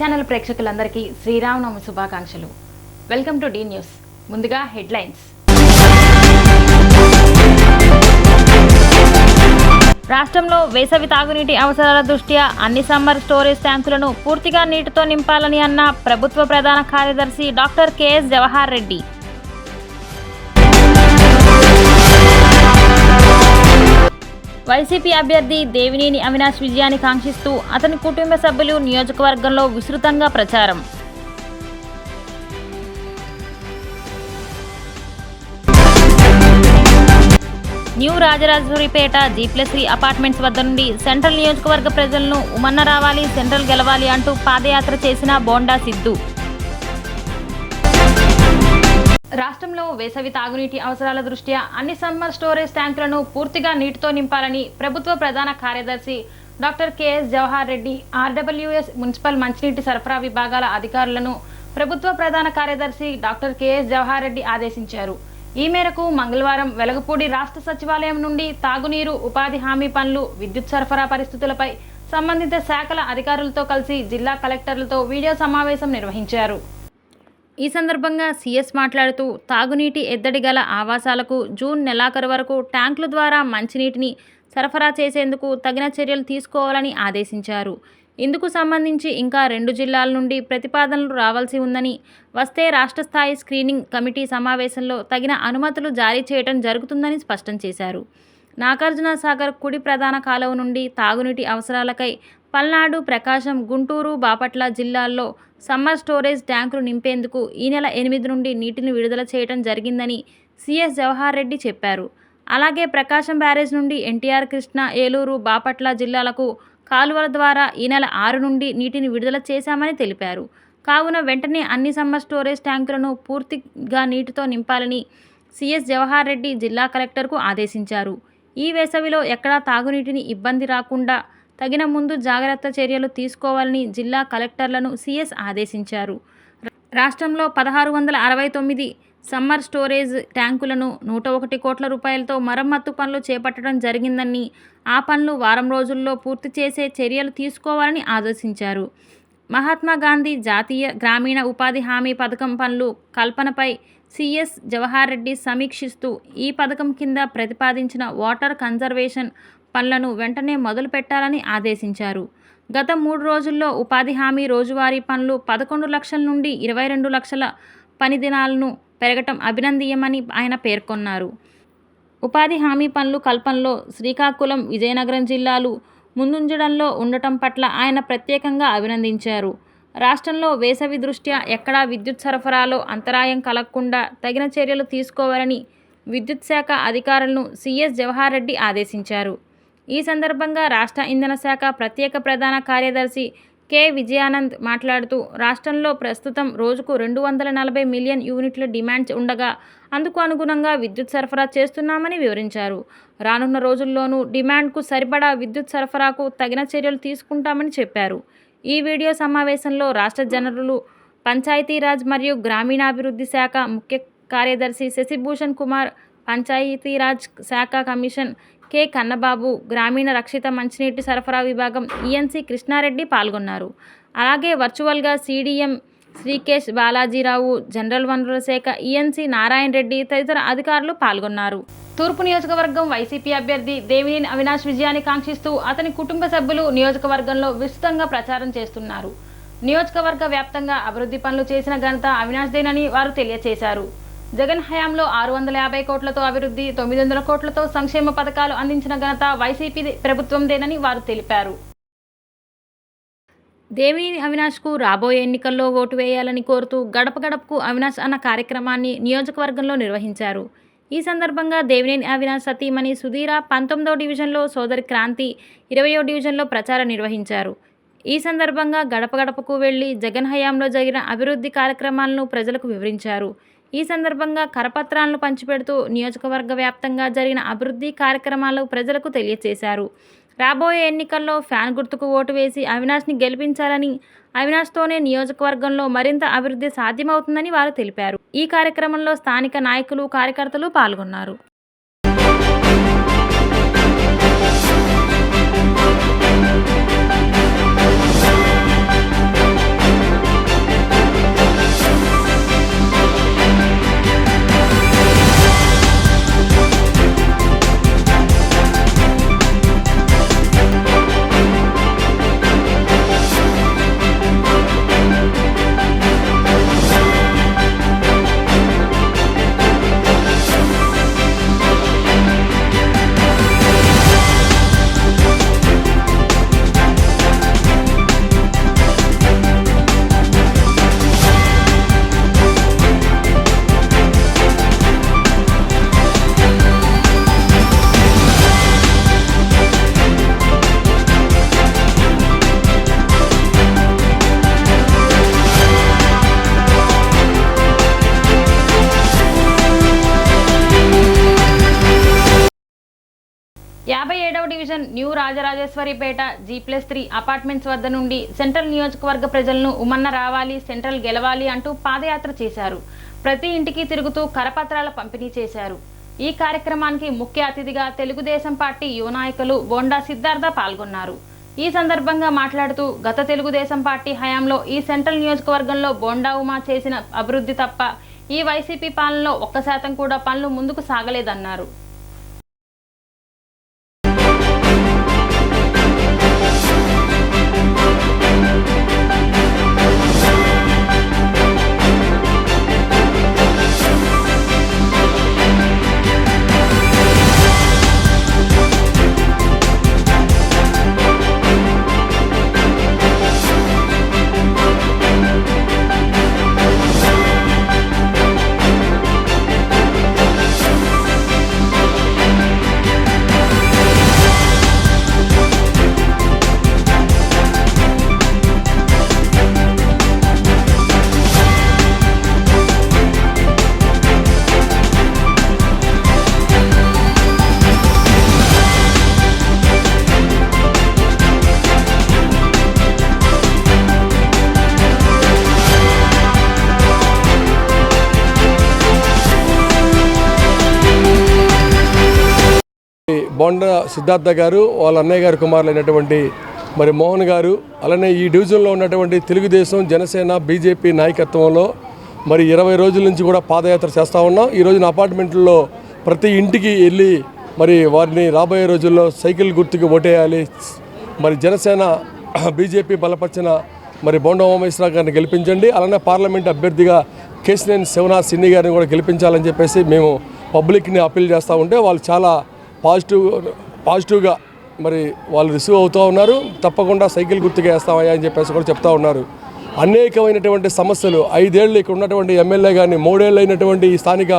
Channel ప్రేక్షకులందరికీ శ్రీరామనవమి శుభాకాంక్షలు. Welcome to the news. ముందుగా హెడ్లైన్స్. రాష్ట్రంలో వేసవి తాగునీటి అవసరాల దృష్ట్యా అన్ని సమ్మర్ స్టోరేజ్ ట్యాంకులను పూర్తిగా నీటితో నింపాలని అన్న ప్రభుత్వ ప్రధాన కార్యదర్శి doctor KS Jawahar Reddy. YCP అభ్యర్థి దేవినేని అవినాష్ విజయాన్ని కాంక్షిస్తూ అతని కుటుంబ సభ్యులు నియోజకవర్గంలో విస్తృతంగా ప్రచారం. న్యూ రాజరాజేశ్వరిపేట G+3 అపార్ట్మెంట్స్ వద్ద నుండి సెంట్రల్ నియోజకవర్గ ప్రజలను ఉమన్న రావాలి, సెంట్రల్ గెలవాలి అంటూ పాదయాత్ర చేసిన బోండా సిద్ధు. రాష్ట్రంలో వేసవి తాగునీటి అవసరాల దృష్ట్యా అన్ని సమ్మర్ స్టోరేజ్ ట్యాంకులను పూర్తిగా నీటితో నింపాలని ప్రభుత్వ ప్రధాన కార్యదర్శి doctor KS Jawahar Reddy RWS municipal మంచినీటి సరఫరా విభాగాల అధికారులను ప్రభుత్వ ప్రధాన కార్యదర్శి డాక్టర్ కెఎస్ జవహర్ రెడ్డి ఆదేశించారు. ఈ మేరకు మంగళవారం వెలగపూడి రాష్ట్ర సచివాలయం నుండి తాగునీరు, ఉపాధి హామీ పనులు, విద్యుత్ సరఫరా పరిస్థితులపై సంబంధిత శాఖల అధికారులతో కలిసి జిల్లా కలెక్టర్లతో వీడియో సమావేశం నిర్వహించారు. ఈ సందర్భంగా సీఎస్ మాట్లాడుతూ తాగునీటి ఎద్దడి గల ఆవాసాలకు జూన్ నెలాఖరు వరకు ట్యాంకుల ద్వారా మంచినీటిని సరఫరా చేసేందుకు తగిన చర్యలు తీసుకోవాలని ఆదేశించారు. ఇందుకు సంబంధించి ఇంకా 2 జిల్లాల నుండి ప్రతిపాదనలు రావాల్సి ఉందని, వస్తే రాష్ట్ర స్థాయి స్క్రీనింగ్ కమిటీ సమావేశంలో తగిన అనుమతులు జారీ చేయడం జరుగుతుందని స్పష్టం చేశారు. నాగార్జున సాగర్ కుడి ప్రధాన కాలువ నుండి తాగునీటి అవసరాలకై పల్నాడు, ప్రకాశం, గుంటూరు, బాపట్ల జిల్లాల్లో సమ్మర్ స్టోరేజ్ ట్యాంకులు నింపేందుకు ఈ నెల 8 నుండి నీటిని విడుదల చేయడం జరిగిందని సీఎస్ జవహర్ రెడ్డి చెప్పారు. అలాగే ప్రకాశం బ్యారేజ్ నుండి ఎన్టీఆర్, కృష్ణా, ఏలూరు, బాపట్ల జిల్లాలకు కాలువల ద్వారా ఈ నెల 6 నుండి నీటిని విడుదల చేశామని తెలిపారు. కావున వెంటనే అన్ని సమ్మర్ స్టోరేజ్ ట్యాంకులను పూర్తిగా నీటితో నింపాలని సీఎస్ జవహర్ రెడ్డి జిల్లా కలెక్టర్కు ఆదేశించారు. ఈ వేసవిలో ఎక్కడా తాగునీటిని ఇబ్బంది రాకుండా తగిన ముందు జాగ్రత్త చర్యలు తీసుకోవాలని జిల్లా కలెక్టర్లను సీఎస్ ఆదేశించారు. రాష్ట్రంలో 1669 సమ్మర్ స్టోరేజ్ ట్యాంకులను 101 కోట్ల రూపాయలతో మరమ్మత్తు పనులు చేపట్టడం జరిగిందని, ఆ పనులు వారం రోజుల్లో పూర్తి చేసే చర్యలు తీసుకోవాలని ఆదేశించారు. మహాత్మా గాంధీ జాతీయ గ్రామీణ ఉపాధి హామీ పథకం పనులు కల్పనపై సీఎస్ జవహర్ రెడ్డి సమీక్షిస్తూ ఈ పథకం కింద ప్రతిపాదించిన వాటర్ కన్జర్వేషన్ పనులను వెంటనే మొదలు పెట్టాలని ఆదేశించారు. గత 3 రోజుల్లో ఉపాధి హామీ రోజువారీ పనులు 11 లక్షల నుండి 22 లక్షల పని దినాలను పెరగటం అభినందనీయమని ఆయన పేర్కొన్నారు. ఉపాధి హామీ పనులు కల్పనలో శ్రీకాకుళం, విజయనగరం జిల్లాలు ముందుంజడంలో ఉండటం పట్ల ఆయన ప్రత్యేకంగా అభినందించారు. రాష్ట్రంలో వేసవి దృష్ట్యా ఎక్కడా విద్యుత్ సరఫరాలో అంతరాయం కలగకుండా తగిన చర్యలు తీసుకోవాలని విద్యుత్ శాఖ అధికారులను సీఎస్ జవహర్ రెడ్డి ఆదేశించారు. ఈ సందర్భంగా రాష్ట్ర ఇంధన శాఖ ప్రత్యేక ప్రధాన కార్యదర్శి కె విజయానంద్ మాట్లాడుతూ, రాష్ట్రంలో ప్రస్తుతం రోజుకు 240 మిలియన్ యూనిట్ల డిమాండ్ ఉండగా అందుకు అనుగుణంగా విద్యుత్ సరఫరా చేస్తున్నామని వివరించారు. రానున్న రోజుల్లోనూ డిమాండ్కు సరిపడా విద్యుత్ సరఫరాకు తగిన చర్యలు తీసుకుంటామని చెప్పారు. ఈ వీడియో సమావేశంలో రాష్ట్ర జనరులు, పంచాయతీరాజ్ మరియు గ్రామీణాభివృద్ధి శాఖ ముఖ్య కార్యదర్శి శశిభూషణ్ కుమార్, పంచాయతీరాజ్ శాఖ కమిషన్ కె కన్నబాబు, గ్రామీణ రక్షిత మంచినీటి సరఫరా విభాగం ఈఎన్సీ కృష్ణారెడ్డి పాల్గొన్నారు. అలాగే వర్చువల్గా CDM శ్రీకేష్ బాలాజీరావు, జనరల్ వనరుల శాఖ ఈఎన్సీ నారాయణ రెడ్డి తదితర అధికారులు పాల్గొన్నారు. తూర్పు నియోజకవర్గం వైసీపీ అభ్యర్థి దేవినేని అవినాష్ విజయాన్ని కాంక్షిస్తూ అతని కుటుంబ సభ్యులు నియోజకవర్గంలో విస్తృతంగా ప్రచారం చేస్తున్నారు. నియోజకవర్గ వ్యాప్తంగా అభివృద్ధి పనులు చేసిన ఘనత అవినాష్దేనని వారు తెలియజేశారు. జగన్ హయాంలో 650 కోట్లతో అభివృద్ధి, 900 కోట్లతో సంక్షేమ పథకాలు అందించిన ఘనత వైసీపీ ప్రభుత్వందేనని వారు తెలిపారు. దేవినేని అవినాష్కు రాబోయే ఎన్నికల్లో ఓటు వేయాలని కోరుతూ గడప గడపకు అవినాష్ అన్న కార్యక్రమాన్ని నియోజకవర్గంలో నిర్వహించారు. ఈ సందర్భంగా దేవినేని అవినాష్ సతీమణి సుధీర 19వ డివిజన్లో, సోదరి క్రాంతి 20వ డివిజన్లో ప్రచారం నిర్వహించారు. ఈ సందర్భంగా గడప గడపకు వెళ్లి జగన్ హయాంలో జరిగిన అభివృద్ధి కార్యక్రమాలను ప్రజలకు వివరించారు. ఈ సందర్భంగా కరపత్రాలను పంచిపెడుతూ నియోజకవర్గ వ్యాప్తంగా జరిగిన అభివృద్ధి కార్యక్రమాలు ప్రజలకు తెలియజేశారు. రాబోయే ఎన్నికల్లో ఫ్యాన్ గుర్తుకు ఓటు వేసి అవినాష్ని గెలిపించాలని, అవినాష్తోనే నియోజకవర్గంలో మరింత అభివృద్ధి సాధ్యమవుతుందని వారు తెలిపారు. ఈ కార్యక్రమంలో స్థానిక నాయకులు, కార్యకర్తలు పాల్గొన్నారు. 57వ division new Rajarajeswaripeta G+3 apartments వద్ద నుండి సెంట్రల్ నియోజకవర్గ ప్రజలను ఉమన్న రావాలి, సెంట్రల్ గెలవాలి అంటూ పాదయాత్ర చేశారు. ప్రతి ఇంటికి తిరుగుతూ కరపత్రాల పంపిణీ చేశారు. ఈ కార్యక్రమానికి ముఖ్య అతిథిగా తెలుగుదేశం పార్టీ యువ నాయకులు బోండా సిద్ధార్థ పాల్గొన్నారు. ఈ సందర్భంగా మాట్లాడుతూ గత తెలుగుదేశం పార్టీ హయాంలో ఈ సెంట్రల్ నియోజకవర్గంలో బోండా ఉమా చేసిన అభివృద్ధి తప్ప ఈ వైసీపీ పాలనలో 1% కూడా పనులు ముందుకు సాగలేదన్నారు. బోండా సిద్ధార్థ గారు వాళ్ళ అన్నయ్య గారి కుమారులైనటువంటి మరి మోహన్ గారు, అలానే ఈ డివిజన్లో ఉన్నటువంటి తెలుగుదేశం, జనసేన, బీజేపీ నాయకత్వంలో మరి 20 రోజుల నుంచి కూడా పాదయాత్ర చేస్తూ ఉన్నాం. ఈ రోజున అపార్ట్మెంట్లో ప్రతి ఇంటికి వెళ్ళి మరి వారిని రాబోయే రోజుల్లో సైకిల్ గుర్తుకి ఓటేయాలి, మరి జనసేన బీజేపీ బలపరిచిన మరి బోండా ఉమేశ్వరరావు గారిని గెలిపించండి, అలానే పార్లమెంట్ అభ్యర్థిగా కేశినేని శివనాథ్ సిన్ని గారిని కూడా గెలిపించాలని చెప్పేసి మేము పబ్లిక్ని అప్పీల్ చేస్తూ ఉంటే వాళ్ళు చాలా పాజిటివ్గా మరి వాళ్ళు రిసీవ్ అవుతూ ఉన్నారు. తప్పకుండా సైకిల్ గుర్తుగా వేస్తామయ్యా అని చెప్పేసి కూడా చెప్తా ఉన్నారు. అనేకమైనటువంటి సమస్యలు 5 ఏళ్ళు ఇక్కడ ఉన్నటువంటి ఎమ్మెల్యే కానీ 3 ఏళ్ళు అయినటువంటి ఈ స్థానిక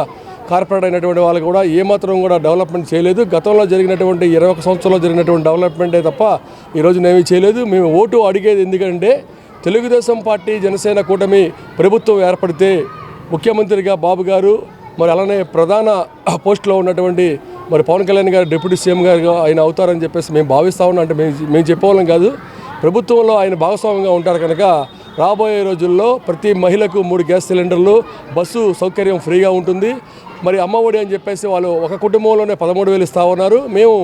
కార్పొరేట్ అయినటువంటి వాళ్ళు కూడా ఏమాత్రం కూడా డెవలప్మెంట్ చేయలేదు. గతంలో జరిగినటువంటి 21 సంవత్సరాల్లో జరిగినటువంటి డెవలప్మెంటే తప్ప ఈరోజు ఏమీ చేయలేదు. మేము ఓటు అడిగేది ఎందుకంటే తెలుగుదేశం పార్టీ, జనసేన కూటమి ప్రభుత్వం ఏర్పడితే ముఖ్యమంత్రిగా బాబు గారు, మరి అలానే ప్రధాన పోస్టులో ఉన్నటువంటి మరి పవన్ కళ్యాణ్ గారు డిప్యూటీ సీఎం గారు ఆయన అవుతారని చెప్పేసి మేము భావిస్తూ ఉన్నాం. అంటే మేము చెప్పేవాళ్ళం కాదు, ప్రభుత్వంలో ఆయన భాగస్వామ్యంగా ఉంటారు కనుక రాబోయే రోజుల్లో ప్రతి మహిళకు 3 గ్యాస్ సిలిండర్లు, బస్సు సౌకర్యం ఫ్రీగా ఉంటుంది. మరి అమ్మఒడి అని చెప్పేసి వాళ్ళు ఒక కుటుంబంలోనే 13,000 ఇస్తూ ఉన్నారు. మేము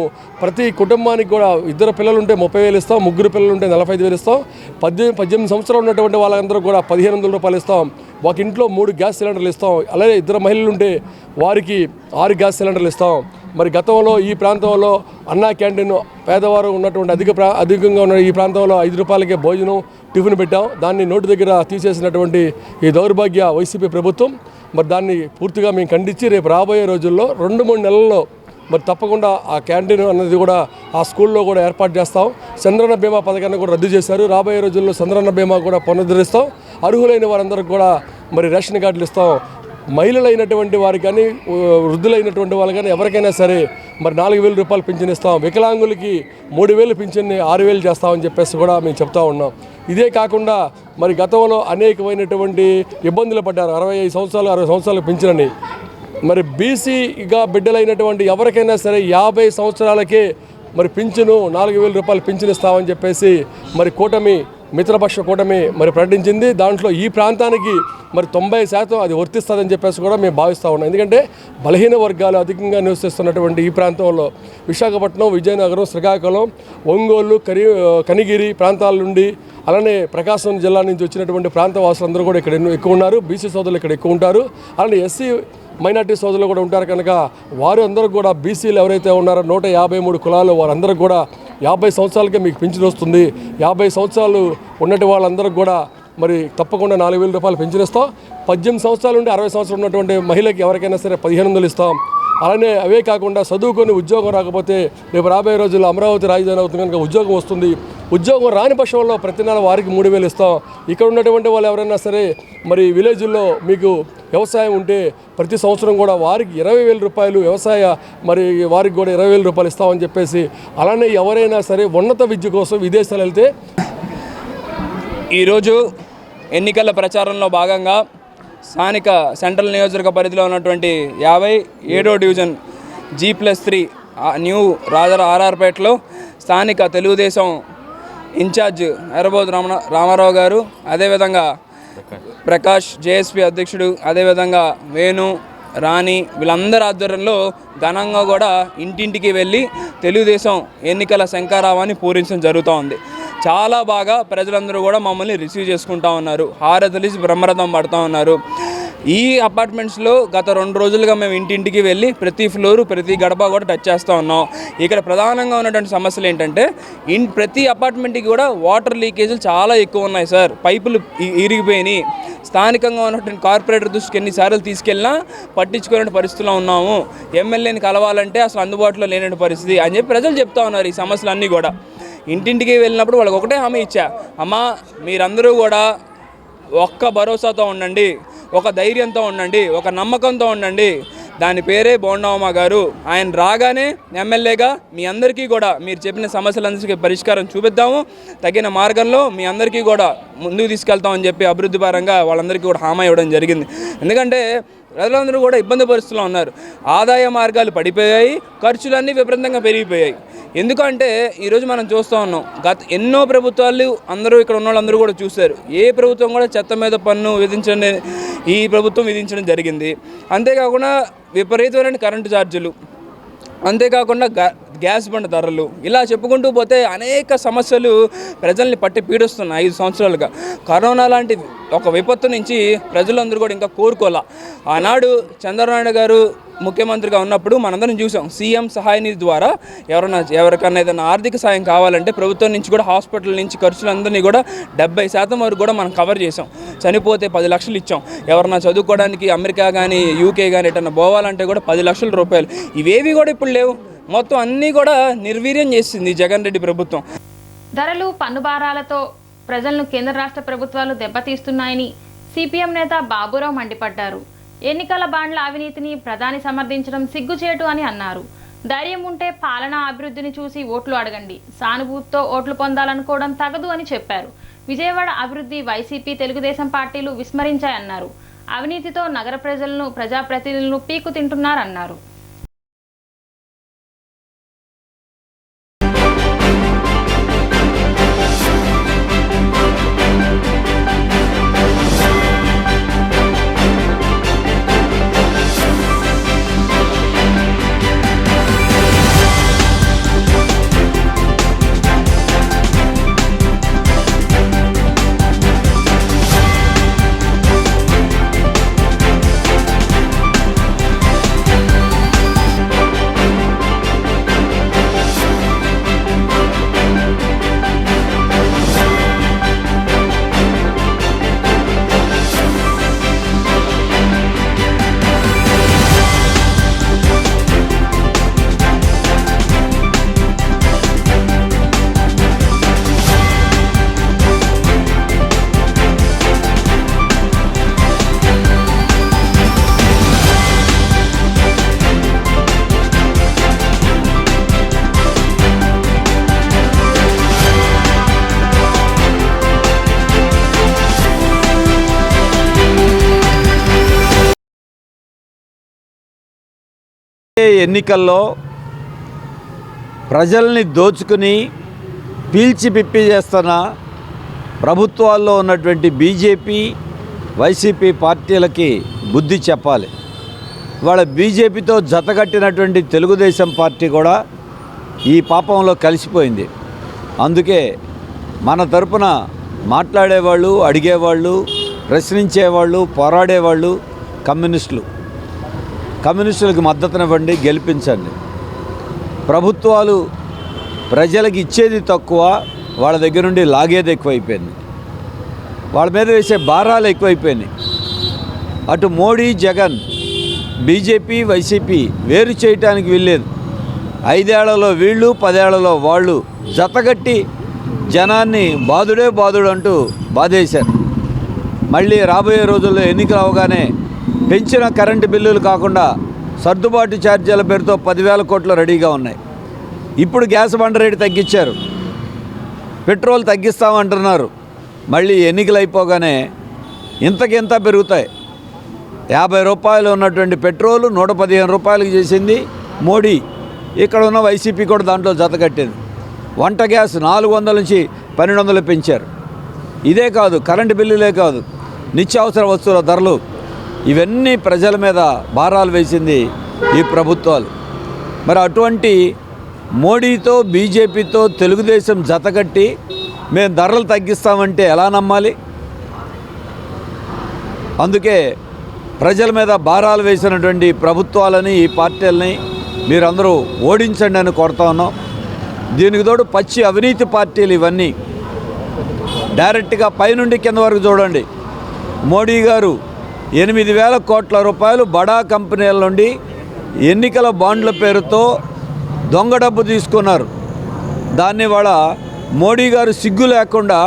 ప్రతి కుటుంబానికి కూడా 2 పిల్లలు ఉంటే 30,000 ఇస్తాం, 3 పిల్లలు ఉంటే 45,000 ఇస్తాం. 18 సంవత్సరాలు ఉన్నటువంటి వాళ్ళందరూ కూడా 1,500 రూపాయలు ఇస్తాం. ఒక ఇంట్లో 3 గ్యాస్ సిలిండర్లు ఇస్తాం. అలాగే 2 మహిళలు ఉంటే వారికి 6 గ్యాస్ సిలిండర్లు ఇస్తాం. మరి గతంలో ఈ ప్రాంతంలో అన్నా క్యాంటీన్ పేదవారు ఉన్నటువంటి అధికంగా ఉన్న ఈ ప్రాంతంలో 5 రూపాయలకే భోజనం, టిఫిన్ పెట్టాం. దాన్ని నోటి దగ్గర తీసేసినటువంటి ఈ దౌర్భాగ్య వైసీపీ ప్రభుత్వం మరి దాన్ని పూర్తిగా మేము ఖండించి రేపు రాబోయే రోజుల్లో 2-3 నెలల్లో మరి తప్పకుండా ఆ క్యాంటీన్ అన్నది కూడా ఆ స్కూల్లో కూడా ఏర్పాటు చేస్తాం. చంద్రన్న బీమా పథకాన్ని కూడా రద్దు చేశారు. రాబోయే రోజుల్లో చంద్రన్న బీమా కూడా పునరుద్ధరిస్తాం. అర్హులైన వారందరికీ కూడా మరి రేషన్ కార్డులు ఇస్తాం. మహిళలైనటువంటి వారికి కానీ, వృద్ధులైనటువంటి వాళ్ళు కానీ ఎవరికైనా సరే మరి 4,000 రూపాయలు పింఛన్ ఇస్తాం. వికలాంగులకి 3,000 పింఛన్ని 6,000 చేస్తామని చెప్పేసి కూడా మేము చెప్తా ఉన్నాం. ఇదే కాకుండా మరి గతంలో అనేకమైనటువంటి ఇబ్బందులు పడ్డారు. 65 సంవత్సరాలు 60 సంవత్సరాలు పింఛనని. మరి బీసీగా బిడ్డలైనటువంటి ఎవరికైనా సరే 50 సంవత్సరాలకే మరి పింఛను 4,000 రూపాయలు పింఛను ఇస్తామని చెప్పేసి మరి కూటమి, మిత్రపక్ష కూటమి మరి ప్రకటించింది. దాంట్లో ఈ ప్రాంతానికి మరి 90% అది వర్తిస్తుందని చెప్పేసి కూడా మేము భావిస్తూ ఉన్నాం. ఎందుకంటే బలహీన వర్గాలు అధికంగా నివసిస్తున్నటువంటి ఈ ప్రాంతంలో విశాఖపట్నం, విజయనగరం, శ్రీకాకుళం, ఒంగోలు, కనిగిరి ప్రాంతాల నుండి, అలానే ప్రకాశం జిల్లా నుంచి వచ్చినటువంటి ప్రాంత వాసులందరూ కూడా ఇక్కడ ఎక్కువ ఉన్నారు. బీసీ సోదరులు ఇక్కడ ఎక్కువ ఉంటారు. అలానే ఎస్సీ మైనార్టీ సోదరులు కూడా ఉంటారు కనుక వారు అందరూ కూడా బీసీలు ఎవరైతే ఉన్నారో 153 కులాలు వారందరూ కూడా 50 సంవత్సరాలకే మీకు పింఛన్ వస్తుంది. 50 సంవత్సరాలు ఉన్నటి వాళ్ళందరూ కూడా మరి తప్పకుండా 4,000 రూపాయలు పింఛన్ ఇస్తాం. 18 సంవత్సరాల నుండి 60 సంవత్సరాలు ఉన్నటువంటి మహిళకి ఎవరికైనా సరే 1,500 ఇస్తాం. అలానే అవే కాకుండా చదువుకొని ఉద్యోగం రాకపోతే రేపు రాబోయే రోజుల్లో అమరావతి రాజధాని అవుతుంది కనుక ఉద్యోగం వస్తుంది. ఉద్యోగం రాని పక్షంలో ప్రతి నెల వారికి 3,000 ఇస్తాం. ఇక్కడ ఉన్నటువంటి వాళ్ళు ఎవరైనా సరే మరి విలేజ్లో మీకు వ్యవసాయం ఉంటే ప్రతి సంవత్సరం కూడా వారికి 20,000 రూపాయలు వ్యవసాయ మరి వారికి కూడా 20,000 రూపాయలు ఇస్తామని చెప్పేసి, అలానే ఎవరైనా సరే ఉన్నత విద్య కోసం విదేశాలు వెళ్తే ఈరోజు ఎన్నికల ప్రచారంలో భాగంగా స్థానిక సెంట్రల్ నియోజకవర్గ పరిధిలో ఉన్నటువంటి 57వ డివిజన్ G+3 న్యూ ఆర్ఆర్పేటలో స్థానిక తెలుగుదేశం ఇన్ఛార్జ్ ఎర్రబోతు రామారావు గారు, అదేవిధంగా ప్రకాష్ జేఎస్పీ అధ్యక్షుడు, అదేవిధంగా వేణు, రాణి వీళ్ళందరి ఆధ్వర్యంలో ఘనంగా కూడా ఇంటింటికి వెళ్ళి తెలుగుదేశం ఎన్నికల శంఖారావాన్ని పూరించడం జరుగుతూ ఉంది. చాలా బాగా ప్రజలందరూ కూడా మమ్మల్ని రిసీవ్ చేసుకుంటూ ఉన్నారు, హారతలిసి బ్రహ్మరథం పడుతూ ఉన్నారు. ఈ అపార్ట్మెంట్స్లో గత 2 రోజులుగా మేము ఇంటింటికి వెళ్ళి ప్రతి ఫ్లోరు ప్రతి గడప కూడా టచ్ చేస్తూ ఉన్నాం. ఇక్కడ ప్రధానంగా ఉన్నటువంటి సమస్యలు ఏంటంటే ప్రతి అపార్ట్మెంట్కి కూడా వాటర్ లీకేజీలు చాలా ఎక్కువ ఉన్నాయి సార్. పైపులు ఇరిగిపోయినాయి. స్థానికంగా ఉన్నటువంటి కార్పొరేటర్ దృష్టికి ఎన్నిసార్లు తీసుకెళ్ళినా పట్టించుకునే పరిస్థితిలో ఉన్నాము. ఎమ్మెల్యేని కలవాలంటే అసలు అందుబాటులో లేనటువంటి పరిస్థితి అని చెప్పి ప్రజలు చెప్తా ఉన్నారు. ఈ సమస్యలన్నీ కూడా ఇంటింటికి వెళ్ళినప్పుడు వాళ్ళకి ఒకటే హామీ ఇచ్చా, అమ్మా మీరందరూ కూడా ఒక్క భరోసాతో ఉండండి, ఒక ధైర్యంతో ఉండండి, ఒక నమ్మకంతో ఉండండి. దాని పేరే బోండమ్మ గారు. ఆయన రాగానే ఎమ్మెల్యేగా మీ అందరికీ కూడా మీరు చెప్పిన సమస్యలందరికీ పరిష్కారం చూపిద్దాము, తగిన మార్గంలో మీ అందరికీ కూడా ముందుకు తీసుకెళ్తామని చెప్పి అభివృద్ధి పరంగా వాళ్ళందరికీ కూడా హామీ ఇవ్వడం జరిగింది. ఎందుకంటే ప్రజలందరూ కూడా ఇబ్బంది పరిస్థితుల్లో ఉన్నారు. ఆదాయ మార్గాలు పడిపోయాయి, ఖర్చులన్నీ విపరీతంగా పెరిగిపోయాయి. ఎందుకంటే ఈరోజు మనం చూస్తూ ఉన్నాం, ఎన్నో ప్రభుత్వాలు అందరూ ఇక్కడ ఉన్న వాళ్ళందరూ కూడా చూశారు. ఏ ప్రభుత్వం కూడా చెత్త మీద పన్ను విధించండి, ఈ ప్రభుత్వం విధించడం జరిగింది. అంతేకాకుండా విపరీతమైన కరెంటు ఛార్జీలు, అంతేకాకుండా గ్యాస్ బండ ధరలు, ఇలా చెప్పుకుంటూ పోతే అనేక సమస్యలు ప్రజల్ని పట్టి పీడిస్తున్నాయి. 5 సంవత్సరాలుగా కరోనా లాంటి ఒక విపత్తు నుంచి ప్రజలందరూ కూడా ఇంకా కోరుకోలే. ఆనాడు చంద్రబాబు గారు ముఖ్యమంత్రిగా ఉన్నప్పుడు మనందరం చూసాం, సీఎం సహాయ నిధి ద్వారా ఎవరికన్నా ఏదైనా ఆర్థిక సాయం కావాలంటే ప్రభుత్వం నుంచి కూడా హాస్పిటల్ నుంచి ఖర్చులందరినీ కూడా 70% వరకు కూడా మనం కవర్ చేసాం. చనిపోతే 10 లక్షలు ఇచ్చాం. ఎవరన్నా చదువుకోవడానికి అమెరికా కానీ యూకే కానీ ఎటన్నా పోవాలంటే కూడా 10 లక్షల రూపాయలు. ఇవేవి కూడా ఇప్పుడు లేవు. మొత్తం అన్నీ కూడా నిర్వీర్యం చేసింది జగన్ రెడ్డి ప్రభుత్వం. ధరలు, పన్నుభారాలతో ప్రజలను కేంద్ర రాష్ట్ర ప్రభుత్వాలు దెబ్బతీస్తున్నాయని సిపిఎం నేత బాబురావు మండిపడ్డారు. ఎన్నికల బాండ్ల అవినీతిని ప్రధాని సమర్థించడం సిగ్గుచేటు అని అన్నారు. ధైర్యం ఉంటే పాలనా అభివృద్ధిని చూసి ఓట్లు అడగండి, సానుభూతితో ఓట్లు పొందాలనుకోవడం తగదు అని చెప్పారు. విజయవాడ అభివృద్ధి వైసీపీ, తెలుగుదేశం పార్టీలు విస్మరించాయన్నారు. అవినీతితో నగర ప్రజలను, ప్రజాప్రతినిధులను పీకు తింటున్నారన్నారు. ఎన్నికల్లో ప్రజల్ని దోచుకుని పీల్చి పిప్పి చేస్తున్న ప్రభుత్వాల్లో ఉన్నటువంటి బీజేపీ, వైసీపీ పార్టీలకి బుద్ధి చెప్పాలి. వాళ్ళ బీజేపీతో జతకట్టినటువంటి తెలుగుదేశం పార్టీ కూడా ఈ పాపంలో కలిసిపోయింది. అందుకే మన తరపున మాట్లాడేవాళ్ళు, అడిగేవాళ్ళు, ప్రశ్నించేవాళ్ళు, పోరాడేవాళ్ళు కమ్యూనిస్టులకు మద్దతునివ్వండి, గెలిపించండి. ప్రభుత్వాలు ప్రజలకు ఇచ్చేది తక్కువ, వాళ్ళ దగ్గర నుండి లాగేది ఎక్కువైపోయింది. వాళ్ళ మీద వేసే భారాలు ఎక్కువైపోయినాయి. అటు మోడీ, జగన్, బీజేపీ, వైసీపీ వేరు చేయటానికి వీల్లేదు. 5 ఏళ్లలో వీళ్ళు, 10 ఏళ్లలో వాళ్ళు జతగట్టి జనాన్ని బాదుడు అంటూ బాధేశారు. మళ్ళీ రాబోయే రోజుల్లో ఎన్నికలు అవగానే పెంచిన కరెంటు బిల్లులు కాకుండా సర్దుబాటు ఛార్జీల పేరుతో 10,000 కోట్లు రెడీగా ఉన్నాయి. ఇప్పుడు గ్యాస్ బండ రేటు తగ్గించారు, పెట్రోల్ తగ్గిస్తామంటున్నారు. మళ్ళీ ఎన్నికలు అయిపోగానే ఇంతకింత పెరుగుతాయి. 50 రూపాయలు ఉన్నటువంటి పెట్రోలు 115 రూపాయలకు చేసింది మోడీ. ఇక్కడ ఉన్న వైసీపీ కూడా దాంట్లో జతకట్టింది. వంట గ్యాస్ 400 నుంచి 1200 పెంచారు. ఇదే కాదు, కరెంటు బిల్లులే కాదు, నిత్యావసర వస్తువుల ధరలు, ఇవన్నీ ప్రజల మీద భారాలు వేసింది ఈ ప్రభుత్వాలు. మరి అటువంటి మోడీతో బీజేపీతో తెలుగుదేశం జతకట్టి మేము ధరలు తగ్గిస్తామంటే ఎలా నమ్మాలి? అందుకే ప్రజల మీద భారాలు వేసినటువంటి ప్రభుత్వాలని, ఈ పార్టీలని మీరందరూ ఓడించండి అని కోరుతా ఉన్నాం. దీనికి తోడు పచ్చి అవినీతి పార్టీలు ఇవన్నీ. డైరెక్ట్గా పైనుండి కింద వరకు చూడండి. మోడీ గారు 8,000 కోట్ల రూపాయలు బడా కంపెనీల నుండి ఎన్నికల బాండ్ల పేరుతో దొంగ డబ్బు తీసుకున్నారు. దాన్ని వాళ్ళ మోడీ గారు సిగ్గు లేకుండా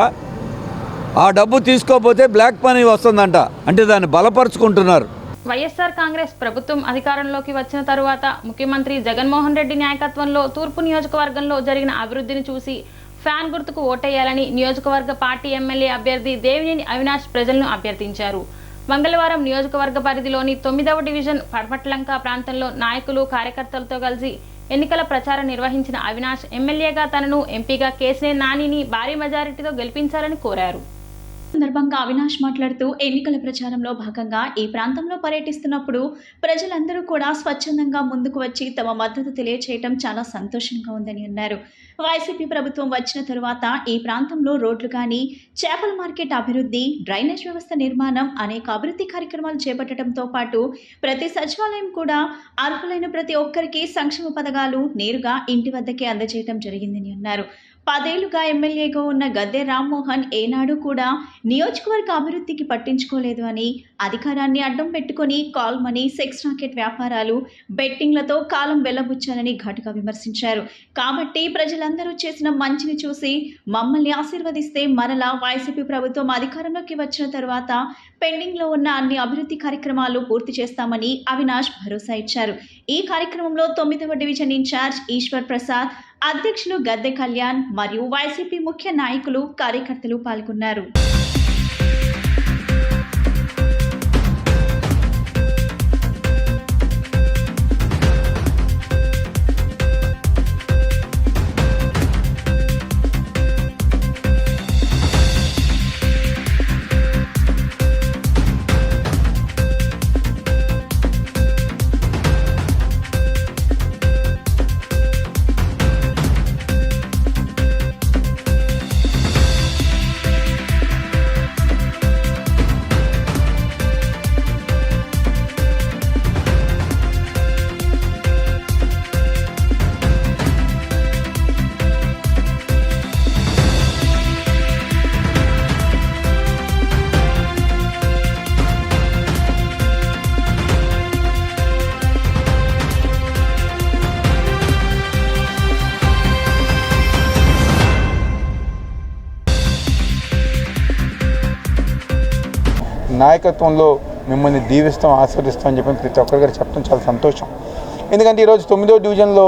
ఆ డబ్బు తీసుకోకపోతే బ్లాక్ మనీ వస్తుందంట, అంటే దాన్ని బలపరుచుకుంటున్నారు. వైఎస్ఆర్ కాంగ్రెస్ ప్రభుత్వం అధికారంలోకి వచ్చిన తరువాత ముఖ్యమంత్రి జగన్మోహన్ రెడ్డి నాయకత్వంలో తూర్పు నియోజకవర్గంలో జరిగిన అభివృద్ధిని చూసి ఫ్యాన్ గుర్తుకు ఓటేయాలని నియోజకవర్గ పార్టీ ఎమ్మెల్యే అభ్యర్థి దేవినేని అవినాష్ ప్రజలను అభ్యర్థించారు. మంగళవారం నియోజకవర్గ పరిధిలోని 9వ డివిజన్ పడమట్లంక ప్రాంతంలో నాయకులు, కార్యకర్తలతో కలిసి ఎన్నికల ప్రచారం నిర్వహించిన అవినాష్ ఎమ్మెల్యేగా తనను, ఎంపీగా కేసినేని నానిని భారీ మెజారిటీతో గెలిపించాలని కోరారు. సందర్భంగా అవినాష్ మాట్లాడుతూ ఎన్నికల ప్రచారంలో భాగంగా ఈ ప్రాంతంలో పర్యటిస్తున్నప్పుడు ప్రజలందరూ కూడా స్వచ్ఛందంగా ముందుకు వచ్చి తమ మద్దతు తెలియచేయడం చాలా సంతోషంగా ఉందని అన్నారు. వైసీపీ ప్రభుత్వం వచ్చిన తరువాత ఈ ప్రాంతంలో రోడ్లు కానీ, చేపల మార్కెట్ అభివృద్ధి, డ్రైనేజ్ వ్యవస్థ నిర్మాణం, అనేక అభివృద్ధి కార్యక్రమాలు చేపట్టడంతో పాటు ప్రతి సచివాలయం కూడా అర్హులైన ప్రతి ఒక్కరికి సంక్షేమ పథకాలు నేరుగా ఇంటి వద్దకే అందజేయడం జరిగిందని అన్నారు. 10 ఏళ్లుగా ఎమ్మెల్యేగా ఉన్న గద్దె రామ్మోహన్ ఏనాడు కూడా నియోజకవర్గ అభివృద్ధికి పట్టించుకోలేదు అని, అధికారాన్ని అడ్డం పెట్టుకుని కాల్ మనీ, సెక్స్ రాకెట్ వ్యాపారాలు, బెట్టింగ్లతో కాలం వెళ్లబుచ్చాలని ఘాటుగా విమర్శించారు. కాబట్టి ప్రజలందరూ చేసిన మంచిని చూసి మమ్మల్ని ఆశీర్వదిస్తే మరలా వైసీపీ ప్రభుత్వం అధికారంలోకి వచ్చిన తరువాత పెండింగ్లో ఉన్న అన్ని అభివృద్ధి కార్యక్రమాలు పూర్తి చేస్తామని అవినాష్ భరోసా ఇచ్చారు. ఈ కార్యక్రమంలో 9వ డివిజన్ ఇన్ఛార్జ్ ఈశ్వర్ ప్రసాద్, అధ్యక్షులు గద్దె కళ్యాణ్ మరియు వైసీపీ ముఖ్య నాయకులు, కార్యకర్తలు పాల్గొన్నారు. నాయకత్వంలో మిమ్మల్ని దీవిస్తాం, ఆశీర్దిస్తాం అని చెప్పి ప్రతి ఒక్కరి చెప్పడం చాలా సంతోషం. ఎందుకంటే ఈరోజు 9వ డివిజన్లో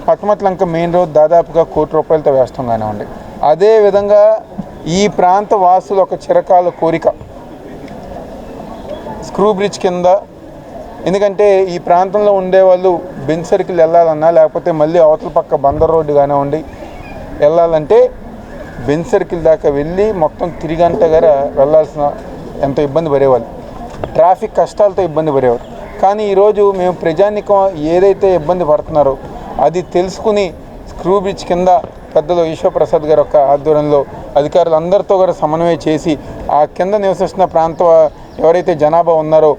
పట్టమట్లంక మెయిన్ రోడ్ దాదాపుగా 1 కోటి రూపాయలతో వేస్తాం కానివ్వండి. అదేవిధంగా ఈ ప్రాంత వాసులు ఒక చిరకాల కోరిక స్క్రూ బ్రిడ్జ్ కింద, ఎందుకంటే ఈ ప్రాంతంలో ఉండేవాళ్ళు బెంచ్ సర్కిల్ వెళ్ళాలన్నా, లేకపోతే మళ్ళీ అవతల పక్క బందర్ రోడ్డు కానివ్వండి వెళ్ళాలంటే బెంచ్ సర్కిల్ దాకా వెళ్ళి మొత్తం తిరిగంటగార వెళ్ళాల్సిన ఎంతో ఇబ్బంది పడేవాళ్ళు, ట్రాఫిక్ కష్టాలతో ఇబ్బంది పడేవారు. కానీ ఈరోజు మేము ప్రజానికం ఏదైతే ఇబ్బంది పడుతున్నారో అది తెలుసుకుని స్క్రూ బ్రిడ్జ్ కింద పెద్దలు ఈశ్వరప్రసాద్ గారు యొక్క ఆధ్వర్యంలో అధికారులు అందరితో కూడా సమన్వయం చేసి ఆ కింద నివసిస్తున్న ప్రాంత ఎవరైతే జనాభా ఉన్నారో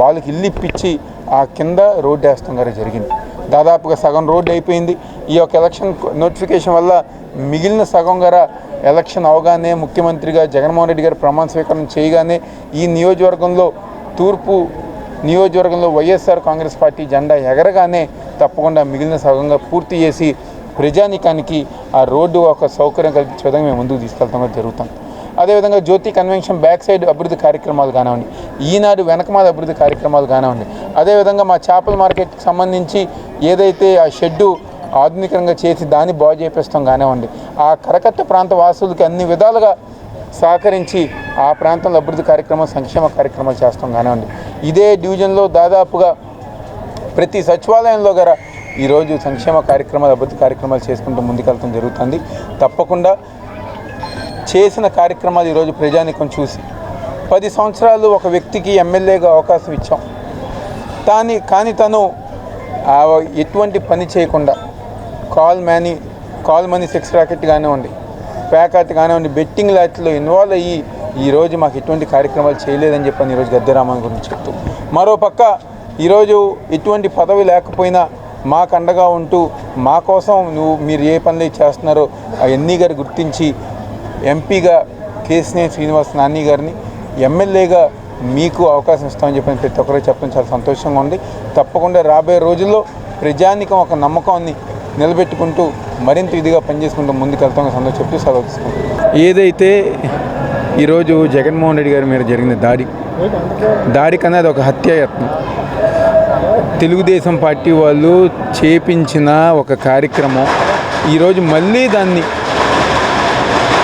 వాళ్ళకి ఇల్లు ఇప్పించి ఆ కింద రోడ్డు వేస్తాం గారు జరిగింది. దాదాపుగా సగం రోడ్డు అయిపోయింది. ఈ యొక్క ఎలక్షన్ నోటిఫికేషన్ వల్ల మిగిలిన సగం గార ఎలక్షన్ అవగానే ముఖ్యమంత్రిగా జగన్మోహన్ రెడ్డి గారు ప్రమాణ స్వీకారం చేయగానే ఈ నియోజకవర్గంలో, తూర్పు నియోజకవర్గంలో వైఎస్ఆర్ కాంగ్రెస్ పార్టీ జెండా ఎగరగానే తప్పకుండా మిగిలిన సగంగా పూర్తి చేసి ప్రజానికానికి ఆ రోడ్డు ఒక సౌకర్యం కల్పించే విధంగా మేము ముందుకు తీసుకెళ్తాం జరుగుతాం. అదేవిధంగా జ్యోతి కన్వెన్షన్ బ్యాక్ సైడ్ అభివృద్ధి కార్యక్రమాలు కానివ్వండి, ఈనాడు వెనకమాల అభివృద్ధి కార్యక్రమాలు కానివ్వండి, అదేవిధంగా మా చేపల మార్కెట్కి సంబంధించి ఏదైతే ఆ షెడ్డు ఆధునికంగా చేసి దాన్ని బాగు చేపిస్తాం కానివ్వండి, ఆ కరకట్ట ప్రాంత వాసులకి అన్ని విధాలుగా సహకరించి ఆ ప్రాంతంలో అభివృద్ధి కార్యక్రమాలు, సంక్షేమ కార్యక్రమాలు చేస్తాం కానివ్వండి. ఇదే డివిజన్లో దాదాపుగా ప్రతి సచివాలయంలో గార ఈరోజు సంక్షేమ కార్యక్రమాలు, అభివృద్ధి కార్యక్రమాలు చేసుకుంటూ ముందుకెళ్తాం జరుగుతుంది. తప్పకుండా చేసిన కార్యక్రమాలు ఈరోజు ప్రజానీకం చూసి 10 సంవత్సరాలు ఒక వ్యక్తికి ఎమ్మెల్యేగా అవకాశం ఇచ్చాం. కానీ తను ఎటువంటి పని చేయకుండా కాల్ మనీ సెక్స్ ర్యాకెట్ కానివ్వండి, ప్యాకెట్ కానివ్వండి, బెట్టింగ్ లాట్లో ఇన్వాల్వ్ అయ్యి ఈరోజు మాకు ఎటువంటి కార్యక్రమాలు చేయలేదని చెప్పని ఈరోజు గద్దెరామన్ గురించి చెప్తూ, మరోపక్క ఈరోజు ఎటువంటి పదవి లేకపోయినా మాకు అండగా ఉంటూ మా కోసం మీరు ఏ పనులు చేస్తున్నారో అవన్నీ గారు గుర్తించి ఎంపీగా కేసినేని శ్రీనివాస్ నాని గారిని ఎమ్మెల్యేగా మీకు అవకాశం ఇస్తామని చెప్పని ప్రతి ఒక్కరికి చెప్పడం చాలా సంతోషంగా ఉంది. తప్పకుండా రాబోయే రోజుల్లో ప్రజానికం ఒక నమ్మకాన్ని నిలబెట్టుకుంటూ మరింత ఇదిగా పనిచేసుకుంటూ ముందుకెళ్తామని సంతోషం చెప్తూ సెలవు తీసుకుంటాం. ఏదైతే ఈరోజు జగన్మోహన్ రెడ్డి గారి మీద జరిగిన దాడి కన్నా అది ఒక హత్యాయత్నం. తెలుగుదేశం పార్టీ వాళ్ళు చేపించిన ఒక కార్యక్రమం ఈరోజు మళ్ళీ దాన్ని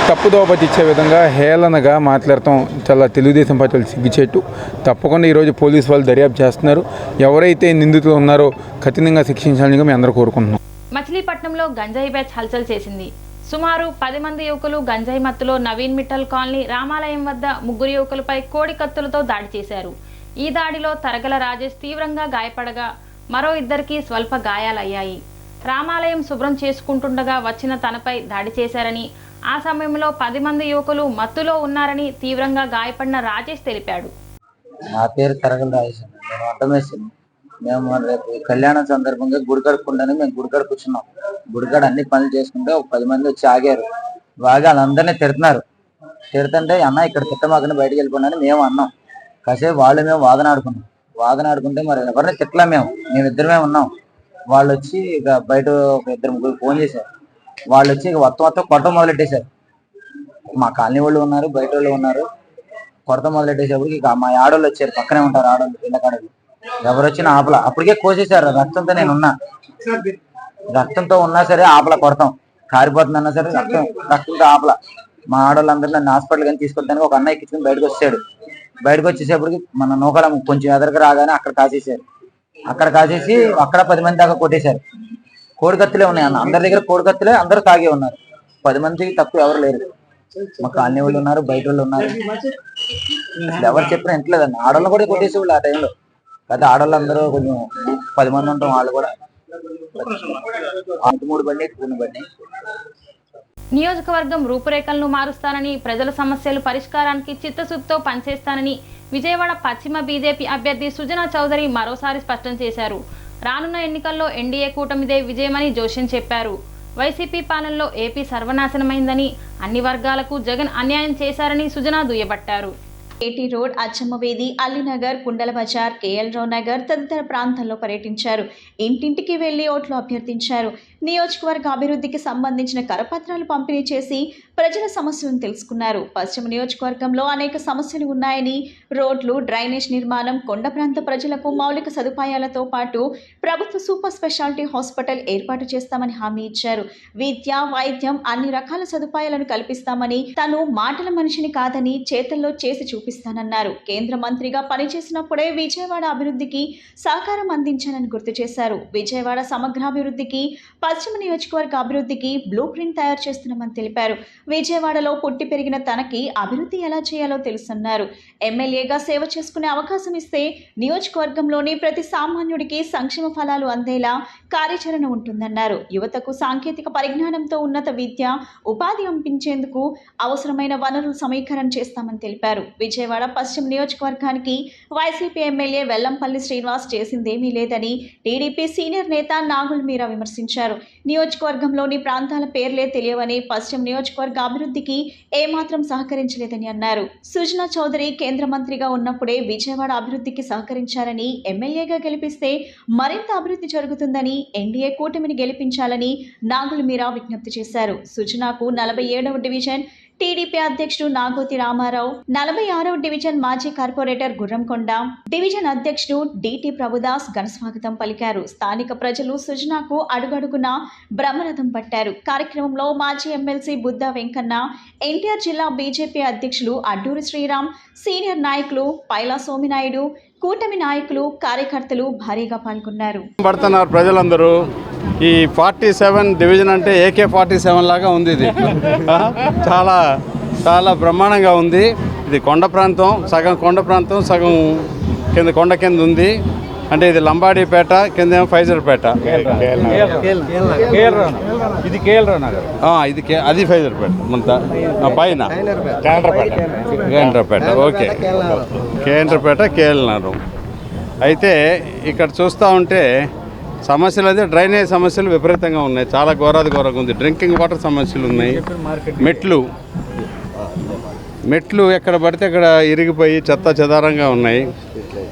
తప్పుదోవ పట్టించే విధంగా హేళనగా మాట్లాడటం చాలా తెలుగుదేశం పార్టీ వాళ్ళు సిగ్గుచేటు. తప్పకుండా ఈరోజు పోలీసు వాళ్ళు దర్యాప్తు చేస్తున్నారు. ఎవరైతే నిందితులు ఉన్నారో కఠినంగా శిక్షించాలని మేము అందరూ కోరుకుంటున్నాం. మచిలీపట్నంలో గంజాయి బ్యాచ్ హల్చల్ చేసింది. సుమారు 10 మంది యువకులు గంజాయి మత్తులో నవీన్ మిట్టల్ కాలనీ రామాలయం వద్ద 3 యువకులపై కోడి కత్తులతో దాడి చేశారు. ఈ దాడిలో తరగల రాజేష్ తీవ్రంగా గాయపడగా మరో 2కి స్వల్ప గాయాలయ్యాయి. రామాలయం శుభ్రం చేసుకుంటుండగా వచ్చిన తనపై దాడి చేశారని, ఆ సమయంలో 10 మంది యువకులు మత్తులో ఉన్నారని తీవ్రంగా గాయపడిన రాజేష్ తెలిపాడు. నా పేరు తరగల రాజేష్. నేను వంటమేసాను. మేము రేపు కళ్యాణం సందర్భంగా గుడికాడ మేము గుడికాడ కూర్చున్నాం. గుడికాడ అన్ని పనులు చేసుకుంటే ఒక 10 మంది వచ్చి ఆగారు. బాగా వాళ్ళందరినీ తిడుతుంటే అన్న ఇక్కడ తిట్టమాకని బయటకు వెళ్ళిపోయినని మేము అన్నాం. కాసేపు వాళ్ళు మేము వాదన ఆడుకుంటే మరి ఎవరిని తిట్టలే, మేమిద్దరమే ఉన్నాం. వాళ్ళు వచ్చి ఇక బయట ఒక 2-3 ఫోన్ చేశారు. వాళ్ళు వచ్చి ఇక మొత్తం కొట్టడం మొదలెట్టేశారు. మా కాలనీ వాళ్ళు ఉన్నారు, బయట వాళ్ళు ఉన్నారు. కొడత మొదలెట్టేసేప్పటికి ఇక మా ఆడోళ్ళు వచ్చారు, పక్కనే ఉంటారు ఆడోళ్ళు, పిల్లకాడలు. ఎవరు వచ్చినా ఆపల. అప్పటికే కోసేశారు. రక్తంతో రక్తంతో ఉన్నా సరే ఆపల, కొడతాం. కారిపోతుంది అన్నా సరే రక్తంతో ఆపల. మా ఆడోళ్ళందరూ నన్ను హాస్పిటల్ కానీ తీసుకొద్దానికి ఒక అన్న ఎక్కించుకుని బయటకు వచ్చాడు. బయటకు వచ్చేసేప్పటికి మన నూకల కొంచెం ఎదరికి రాగానే అక్కడ కాసేసారు. అక్కడ 10 మంది దాకా కొట్టేశారు. కోడి కత్తులే ఉన్నాయి అన్న, అందరి దగ్గర కోడి కత్తులే, అందరూ తాగే ఉన్నారు. 10 మందికి తక్కువ ఎవరు లేరు. మా కాలనీ వాళ్ళు ఉన్నారు, బయట వాళ్ళు ఉన్నారు. ఎవరు చెప్పినా ఇంట్లేదన్న. ఆడవాళ్ళని కూడా కొట్టేసేవాళ్ళు ఆ టైంలో. అయితే ఆడవాళ్ళందరూ కొంచెం 10 మంది ఉంటాం. వాళ్ళు కూడా 3 బండి 2 బండి. నియోజకవర్గం రూపురేఖలను మారుస్తానని, ప్రజల సమస్యలు పరిష్కారానికి చిత్తశుద్ధితో పనిచేస్తానని విజయవాడ పశ్చిమ బీజేపీ అభ్యర్థి సుజనా చౌదరి మరోసారి స్పష్టం చేశారు. రానున్న ఎన్నికల్లో ఎన్డీఏ కూటమిదే విజయమని జోషన్ చెప్పారు. వైసీపీ పాలనలో ఏపీ సర్వనాశనమైందని, అన్ని వర్గాలకు జగన్ అన్యాయం చేశారని సుజనా దుయ్యబట్టారు. ఏటీ రోడ్, అచ్చమ్మవేది, అల్లినగర్, కుండల బజార్, కేఎల్ రావు నగర్ తదితర ప్రాంతాల్లో పర్యటించారు. ఇంటింటికి వెళ్లి ఓట్లు అభ్యర్థించారు. నియోజకవర్గ అభివృద్ధికి సంబంధించిన కరపత్రాలు పంపిణీ చేసి ప్రజల సమస్యలను తెలుసుకున్నారు. పశ్చిమ నియోజకవర్గంలో అనేక సమస్యలు ఉన్నాయని, రోడ్లు, డ్రైనేజ్ నిర్మాణం, కొండ ప్రాంత ప్రజలకు మౌలిక సదుపాయాలతో పాటు ప్రభుత్వ సూపర్ స్పెషాలిటీ హాస్పిటల్ ఏర్పాటు చేస్తామని హామీ ఇచ్చారు. విద్య, వైద్యం అన్ని రకాల సదుపాయాలను కల్పిస్తామని, తను మాటల మనిషిని కాదని చేతల్లో చేసి చూపిస్తానన్నారు. కేంద్ర మంత్రిగా పనిచేసినప్పుడే విజయవాడ అభివృద్ధికి సహకారం అందించానని గుర్తు చేశారు. విజయవాడ సమగ్రాభివృద్ధికి, పశ్చిమ నియోజకవర్గ అభివృద్ధికి బ్లూ ప్రింట్ తయారు చేస్తున్నామని తెలిపారు. విజయవాడలో పుట్టి పెరిగిన తనకి అభివృద్ధి ఎలా చేయాలో తెలుసన్నారు. ఎమ్మెల్యేగా సేవ చేసుకునే అవకాశం ఇస్తే నియోజకవర్గంలోని ప్రతి సామాన్యుడికి సంక్షేమ ఫలాలు అందేలా కార్యాచరణ ఉంటుందన్నారు. యువతకు సాంకేతిక పరిజ్ఞానంతో ఉన్నత విద్య, ఉపాధి అందించేందుకు అవసరమైన వనరులు సమీకరణ చేస్తామని తెలిపారు. విజయవాడ పశ్చిమ నియోజకవర్గానికి వైసీపీ ఎమ్మెల్యే వెల్లంపల్లి శ్రీనివాస్ చేసిందేమీ లేదని టీడీపీ సీనియర్ నేత నాగుల్ మీరా విమర్శించారు. నియోజకవర్గంలోని ప్రాంతాల పేర్లే తెలియవని, పశ్చిమ నియోజకవర్గ అభివృద్ధికి ఏమాత్రం సహకరించలేదని అన్నారు. సుజనా చౌదరి కేంద్ర మంత్రిగా ఉన్నప్పుడే విజయవాడ అభివృద్ధికి సహకరించారని, ఎమ్మెల్యేగా గెలిపిస్తే మరింత అభివృద్ధి జరుగుతుందని, ఎన్డీఏ కూటమిని గెలిపించాలని నాగుల్ మీరా విజ్ఞప్తి చేశారు. సుజనాకు 47వ డివిజన్ టీడీపీ అధ్యక్షుడు నాగోతి రామారావు, 46వ డివిజన్ మాజీ కార్పొరేటర్ గుర్రంకొండ, డివిజన్ అధ్యక్షుడు డిటి ప్రభుదాస్ ఘనస్వాగతం పలికారు. స్థానిక ప్రజలు సుజనాకు అడుగడుగునా బ్రహ్మరథం పట్టారు. కార్యక్రమంలో మాజీ ఎమ్మెల్సీ బుద్ధా వెంకన్న, ఎన్టీఆర్ జిల్లా బీజేపీ అధ్యక్షులు అడ్డూరి శ్రీరామ్, సీనియర్ నాయకులు పైలా సోమినాయుడు, కూటమి నాయకులు కార్యకర్తలు భారీగా పాల్గొన్నారు. పడుతున్నారు ప్రజలందరూ. ఈ 47 డివిజన్ అంటే AK-47 లాగా ఉంది ఇది. చాలా చాలా బ్రహ్మాండంగా ఉంది. ఇది కొండ ప్రాంతం, సగం కొండ ప్రాంతం, సగం కింద కొండ కింద ఉంది. అంటే ఇది లంబాడీపేట, కింద ఏమో ఫైజర్పేట. ఇది కేఎల్రావు నగర్, అది ఫైజర్పేట ముంత పైన కేంద్రపేట. ఓకే, కేంద్రపేట కేఎల్నారు. అయితే ఇక్కడ చూస్తూ ఉంటే సమస్యలు అయితే డ్రైనేజ్ సమస్యలు విపరీతంగా ఉన్నాయి. చాలా ఘోరంగా ఉంది. డ్రింకింగ్ వాటర్ సమస్యలు ఉన్నాయి. మెట్లు ఎక్కడ పడితే అక్కడ ఇరిగిపోయి చెత్త చెదారంగా ఉన్నాయి.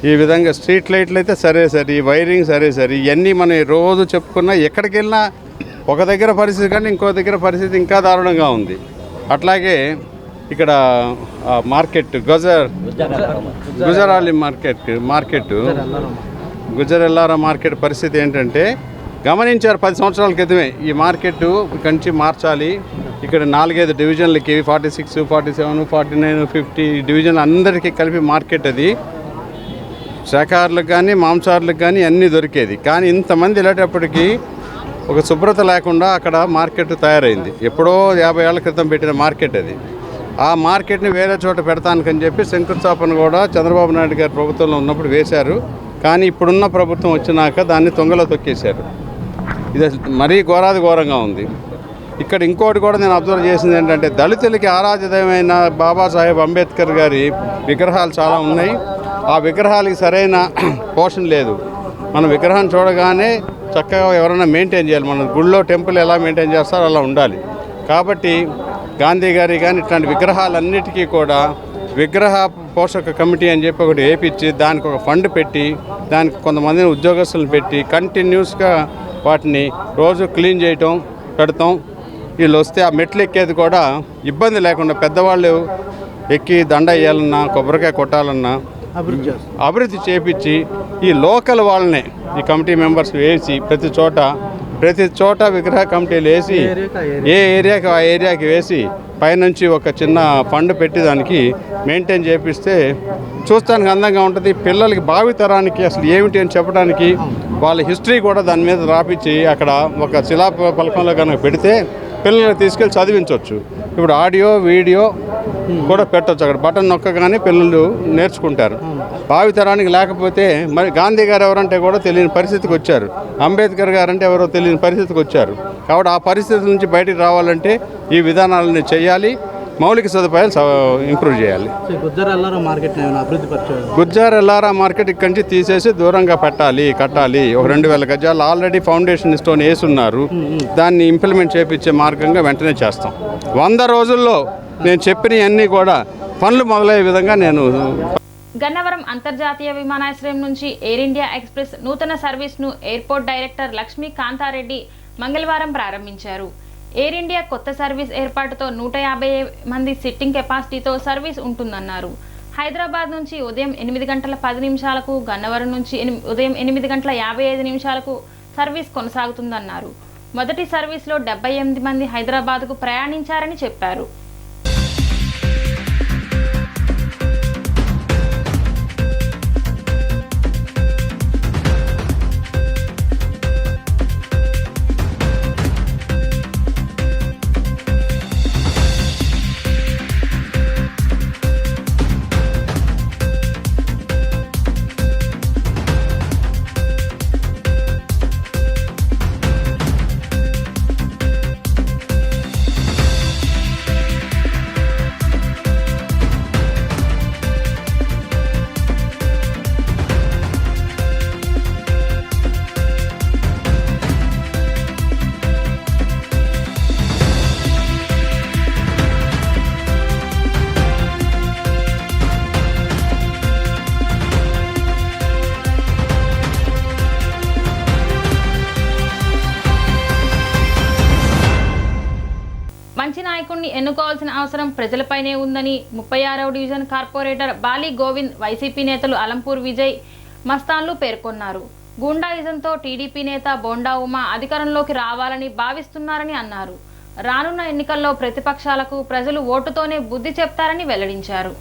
ఈ విధంగా స్ట్రీట్ లైట్లు అయితే సరే, వైరింగ్ సరే, ఇవన్నీ మనం రోజు చెప్పుకున్నా ఎక్కడికి వెళ్ళినా ఒక దగ్గర పరిస్థితి కానీ ఇంకో దగ్గర పరిస్థితి ఇంకా దారుణంగా ఉంది. అట్లాగే ఇక్కడ మార్కెట్ గుజరాలి మార్కెట్ గుజరెల్లారా మార్కెట్ పరిస్థితి ఏంటంటే గమనించారు 10 సంవత్సరాల క్రితమే ఈ మార్కెట్ కంచి మార్చాలి. ఇక్కడ 4-5 డివిజన్లకి 46, 47, 49, 50 డివిజన్ అందరికీ కలిపి మార్కెట్. అది శాఖాహారులకు కానీ మాంసాహారులకు కానీ అన్నీ దొరికేది. కానీ ఇంతమంది వెళ్ళేటప్పటికీ ఒక శుభ్రత లేకుండా అక్కడ మార్కెట్ తయారైంది. ఎప్పుడో 50 ఏళ్ల క్రితం పెట్టిన మార్కెట్ అది. ఆ మార్కెట్ని వేరే చోట పెడతానికని చెప్పి శంకుస్థాపన కూడా చంద్రబాబు నాయుడు గారి ప్రభుత్వంలో ఉన్నప్పుడు వేశారు. కానీ ఇప్పుడున్న ప్రభుత్వం వచ్చినాక దాన్ని తొంగలో తొక్కేశారు. ఇది మరీ ఘోరంగా ఉంది. ఇక్కడ ఇంకోటి కూడా నేను అబ్జర్వ్ చేసింది ఏంటంటే దళితులకి ఆరాధ్యమైన బాబాసాహెబ్ అంబేద్కర్ గారి విగ్రహాలు చాలా ఉన్నాయి. ఆ విగ్రహాలకి సరైన పోషణ లేదు. మనం విగ్రహాన్ని చూడగానే చక్కగా ఎవరైనా మెయింటైన్ చేయాలి. మన గుళ్ళో టెంపుల్ ఎలా మెయింటైన్ చేస్తారో అలా ఉండాలి. కాబట్టి గాంధీ గారి కానీ ఇట్లాంటి విగ్రహాలన్నిటికీ కూడా విగ్రహ పోషక కమిటీ అని చెప్పి ఒకటి వేయించి దానికి ఒక ఫండ్ పెట్టి దానికి కొంతమందిని ఉద్యోగస్తులను పెట్టి కంటిన్యూస్గా వాటిని రోజు క్లీన్ చేయటం పెడతాం. వీళ్ళు వస్తే ఆ మెట్లు ఎక్కేది కూడా ఇబ్బంది లేకుండా పెద్దవాళ్ళు ఎక్కి దండ వేయాలన్నా కొబ్బరికాయ కొట్టాలన్నా అభివృద్ధి చేపించి ఈ లోకల్ వాళ్ళనే ఈ కమిటీ మెంబర్స్ వేసి ప్రతి చోట విగ్రహ కమిటీలు వేసి ఏ ఏరియాకి ఆ ఏరియాకి వేసి పైనుంచి ఒక చిన్న ఫండ్ పెట్టి దానికి మెయింటైన్ చేపిస్తే చూస్తానికి అందంగా ఉంటుంది. పిల్లలకి భావితరానికి అసలు ఏమిటి అని చెప్పడానికి వాళ్ళ హిస్టరీ కూడా దాని మీద రాపించి అక్కడ ఒక శిలా ఫలకంలో కనుక పెడితే పిల్లలకు తీసుకెళ్ళి చదివించవచ్చు. ఇప్పుడు ఆడియో వీడియో కూడా పెట్టవచ్చు. అక్కడ బటన్ నొక్కగానే పిల్లలు నేర్చుకుంటారు. భావితరానికి లేకపోతే మరి గాంధీ గారు ఎవరంటే కూడా తెలియని పరిస్థితికి వచ్చారు. అంబేద్కర్ గారు అంటే ఎవరో తెలియని పరిస్థితికి వచ్చారు. కాబట్టి ఆ పరిస్థితి నుంచి బయటికి రావాలంటే ఈ విధానాలను చేయాలి. మౌలిక సదుపాయాలు ఇంప్రూవ్ చేయాలి. గుజ్జార్ ఎల్లారా మార్కెట్ ఇక్కడి నుంచి తీసేసి దూరంగా కట్టాలి. ఒక 2000 గజాలు ఆల్రెడీ ఫౌండేషన్ స్టోన్ వేసున్నారు. దాన్ని ఇంప్లిమెంట్ చేయించే మార్గంగా వెంటనే చేస్తాం. 100 రోజుల్లో నేను చెప్పినవన్నీ కూడా పనులు మొదలయ్యే విధంగా నేను. గన్నవరం అంతర్జాతీయ విమానాశ్రయం నుంచి ఎయిర్ ఇండియా ఎక్స్ప్రెస్ నూతన సర్వీస్ను ఎయిర్పోర్ట్ డైరెక్టర్ లక్ష్మీ కాంతారెడ్డి మంగళవారం ప్రారంభించారు. ఎయిర్ ఇండియా కొత్త సర్వీస్ ఏర్పాటుతో 150 మంది సిట్టింగ్ కెపాసిటీతో సర్వీస్ ఉంటుందన్నారు. హైదరాబాద్ నుంచి ఉదయం 8:10 గన్నవరం నుంచి ఉదయం 8:55 సర్వీస్ కొనసాగుతుందన్నారు. మొదటి సర్వీస్లో 78 మంది హైదరాబాద్కు ప్రయాణించారని చెప్పారు. మంచి నాయకుడిని ఎన్నుకోవాల్సిన అవసరం ప్రజలపైనే ఉందని 36వ division corporator Bali Govind, YCP నేతలు అలంపూర్ విజయ్, మస్తాన్లు పేర్కొన్నారు. గూండాయిజంతో టీడీపీ నేత బోండా ఉమా అధికారంలోకి రావాలని భావిస్తున్నారని అన్నారు. రానున్న ఎన్నికల్లో ప్రతిపక్షాలకు ప్రజలు ఓటుతోనే బుద్ధి చెప్తారని వెల్లడించారు.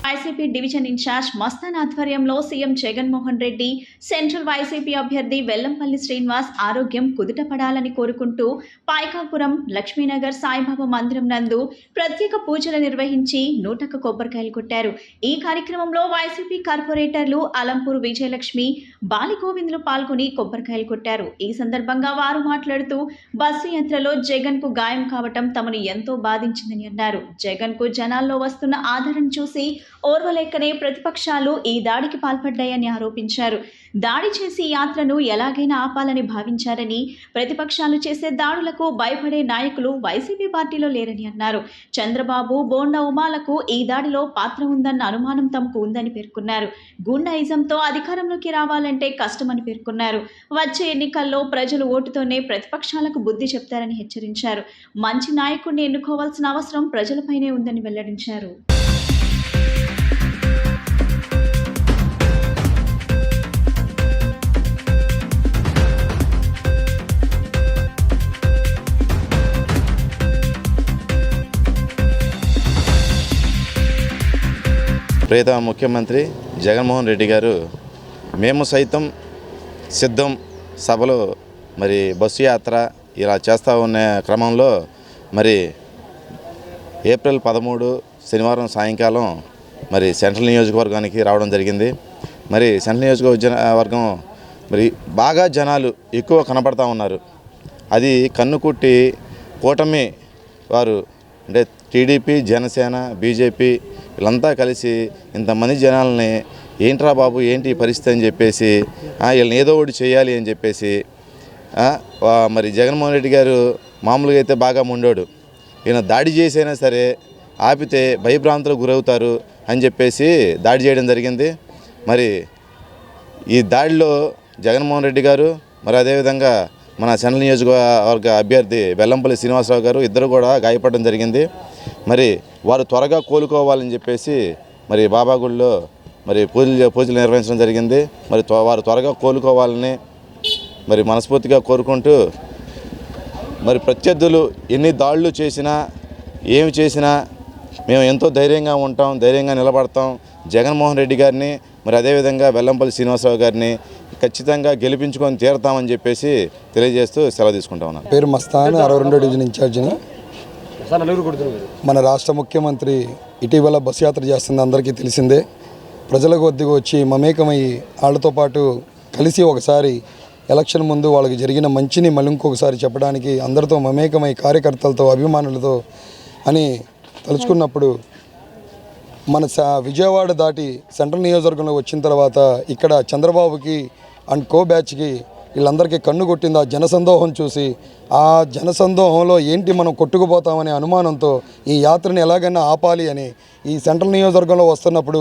వైసీపీ డివిజన్ ఇన్ఛార్జ్ మస్తాన్ ఆధ్వర్యంలో CM Jaganmohan Reddy, central YCP అభ్యర్థి వెల్లంపల్లి శ్రీనివాస్ ఆరోగ్యం కుదుటపడాలని కోరుకుంటూ పాయకాపురం లక్ష్మీనగర్ సాయిబాబా మందిరం నందు ప్రత్యేక పూజలు నిర్వహించి 100 కొబ్బరికాయలు కొట్టారు. ఈ కార్యక్రమంలో వైసీపీ కార్పొరేటర్లు అలంపూర్ విజయలక్ష్మి, బాలిగోవిందులు పాల్గొని కొబ్బరికాయలు కొట్టారు. ఈ సందర్భంగా వారు మాట్లాడుతూ బస్సు యాత్రలో జగన్ కు గాయం కావటం తమను ఎంతో బాధించిందని అన్నారు. జగన్ కు జనాల్లో వస్తున్న ఆదరణ చూసి ఓర్వలేకనే ప్రతిపక్షాలు ఈ దాడికి పాల్పడ్డాయని ఆరోపించారు. దాడి చేసి యాత్రను ఎలాగైనా ఆపాలని భావించారని, ప్రతిపక్షాలు చేసే దాడులకు భయపడే నాయకులు వైసీపీ పార్టీలో లేరని అన్నారు. చంద్రబాబు, బోండా ఉమాలకు ఈ దాడిలో పాత్ర ఉందన్న అనుమానం తమకు ఉందని పేర్కొన్నారు. గుండాయిజంతో అధికారంలోకి రావాలంటే కష్టమని పేర్కొన్నారు. వచ్చే ఎన్నికల్లో ప్రజలు ఓటుతోనే ప్రతిపక్షాలకు బుద్ధి చెప్తారని హెచ్చరించారు. మంచి నాయకుడిని ఎన్నుకోవాల్సిన అవసరం ప్రజలపైనే ఉందని వెల్లడించారు. ప్రియతమ ముఖ్యమంత్రి జగన్మోహన్ రెడ్డి గారు మేము సైతం సిద్ధం సభలో మరి బస్సు యాత్ర ఇలా చేస్తూ ఉన్న క్రమంలో మరి ఏప్రిల్ 13 శనివారం సాయంకాలం మరి సెంట్రల్ నియోజకవర్గానికి రావడం జరిగింది. మరి సెంట్రల్ నియోజకవర్గం మరి బాగా జనాలు ఎక్కువ కనపడతా ఉన్నారు. అది కన్నుకుట్టి కూటమి వారు అంటే టీడీపీ, జనసేన, బీజేపీ వీళ్ళంతా కలిసి ఇంతమంది జనాలని ఏంట్రా బాబు ఏంటి పరిస్థితి అని చెప్పేసి వీళ్ళని ఏదో ఒకటి చేయాలి అని చెప్పేసి మరి జగన్మోహన్ రెడ్డి గారు మామూలుగా అయితే బాగా ముండోడు, ఈయన దాడి చేసైనా సరే ఆపితే భయభ్రాంతులకు గురవుతారు అని చెప్పేసి దాడి చేయడం జరిగింది. మరి ఈ దాడిలో జగన్మోహన్ రెడ్డి గారు మరి అదేవిధంగా మన సెంట్రల్ నియోజకవర్గ అభ్యర్థి వెల్లంపల్లి శ్రీనివాసరావు గారు ఇద్దరు కూడా గాయపడడం జరిగింది. మరి వారు త్వరగా కోలుకోవాలని చెప్పేసి మరి బాబాగుడిలో మరి పూజలు నిర్వహించడం జరిగింది. మరి వారు త్వరగా కోలుకోవాలని మరి మనస్ఫూర్తిగా కోరుకుంటూ మరి ప్రత్యర్థులు ఎన్ని దాడులు చేసినా ఏమి చేసినా మేము ఎంతో ధైర్యంగా ఉంటాం, ధైర్యంగా నిలబడతాం. జగన్మోహన్ రెడ్డి గారిని మరి అదేవిధంగా వెల్లంపల్లి శ్రీనివాసరావు గారిని ఖచ్చితంగా గెలిపించుకొని తీరుతామని చెప్పేసి తెలియజేస్తూ సెలవు తీసుకుంటా ఉన్నాను. పేరు మస్తాన్, 62 డివిజన్ ఇన్ఛార్జిని. మన రాష్ట్ర ముఖ్యమంత్రి ఇటీవల బస్సు యాత్ర చేస్తుంది, అందరికీ తెలిసిందే. ప్రజలకు వద్దకు వచ్చి మమేకమై వాళ్ళతో పాటు కలిసి ఒకసారి ఎలక్షన్ ముందు వాళ్ళకి జరిగిన మంచిని మళ్ళీ ఇంకొకసారి చెప్పడానికి అందరితో మమేకమై కార్యకర్తలతో అభిమానులతో అని తలుచుకున్నప్పుడు మన విజయవాడ దాటి సెంట్రల్ నియోజకవర్గంలో వచ్చిన తర్వాత ఇక్కడ చంద్రబాబుకి అండ్ కో బ్యాచ్కి వీళ్ళందరికీ కన్ను కొట్టింది ఆ జనసందోహం చూసి. ఆ జనసందోహంలో ఏంటి మనం కొట్టుకుపోతామనే అనుమానంతో ఈ యాత్రని ఎలాగైనా ఆపాలి అని ఈ సెంట్రల్ నియోజకవర్గంలో వస్తున్నప్పుడు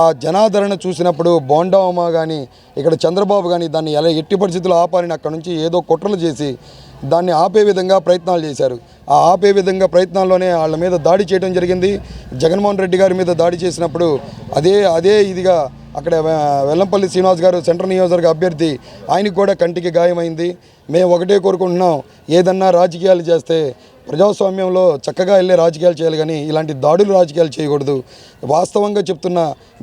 ఆ జనాదరణ చూసినప్పుడు బోండా ఉమా కానీ ఇక్కడ చంద్రబాబు కానీ దాన్ని ఎలా ఎట్టి పరిస్థితుల్లో ఆపాలని అక్కడ నుంచి ఏదో కుట్రలు చేసి దాన్ని ఆపే విధంగా ప్రయత్నాలు చేశారు. ఆ ఆపే విధంగా ప్రయత్నాల్లోనే వాళ్ళ మీద దాడి చేయడం జరిగింది. జగన్మోహన్ రెడ్డి గారి మీద దాడి చేసినప్పుడు అదే ఇదిగా అక్కడ వెల్లంపల్లి శ్రీనివాస్ గారు సెంట్రల్ నియోజకవర్గ అభ్యర్థి, ఆయనకు కూడా కంటికి గాయమైంది. మేము ఒకటే కోరుకుంటున్నాం, ఏదన్నా రాజకీయాలు చేస్తే ప్రజాస్వామ్యంలో చక్కగా వెళ్ళే రాజకీయాలు చేయాలి కానీ ఇలాంటి దాడులు రాజకీయాలు చేయకూడదు. వాస్తవంగా చెప్తున్న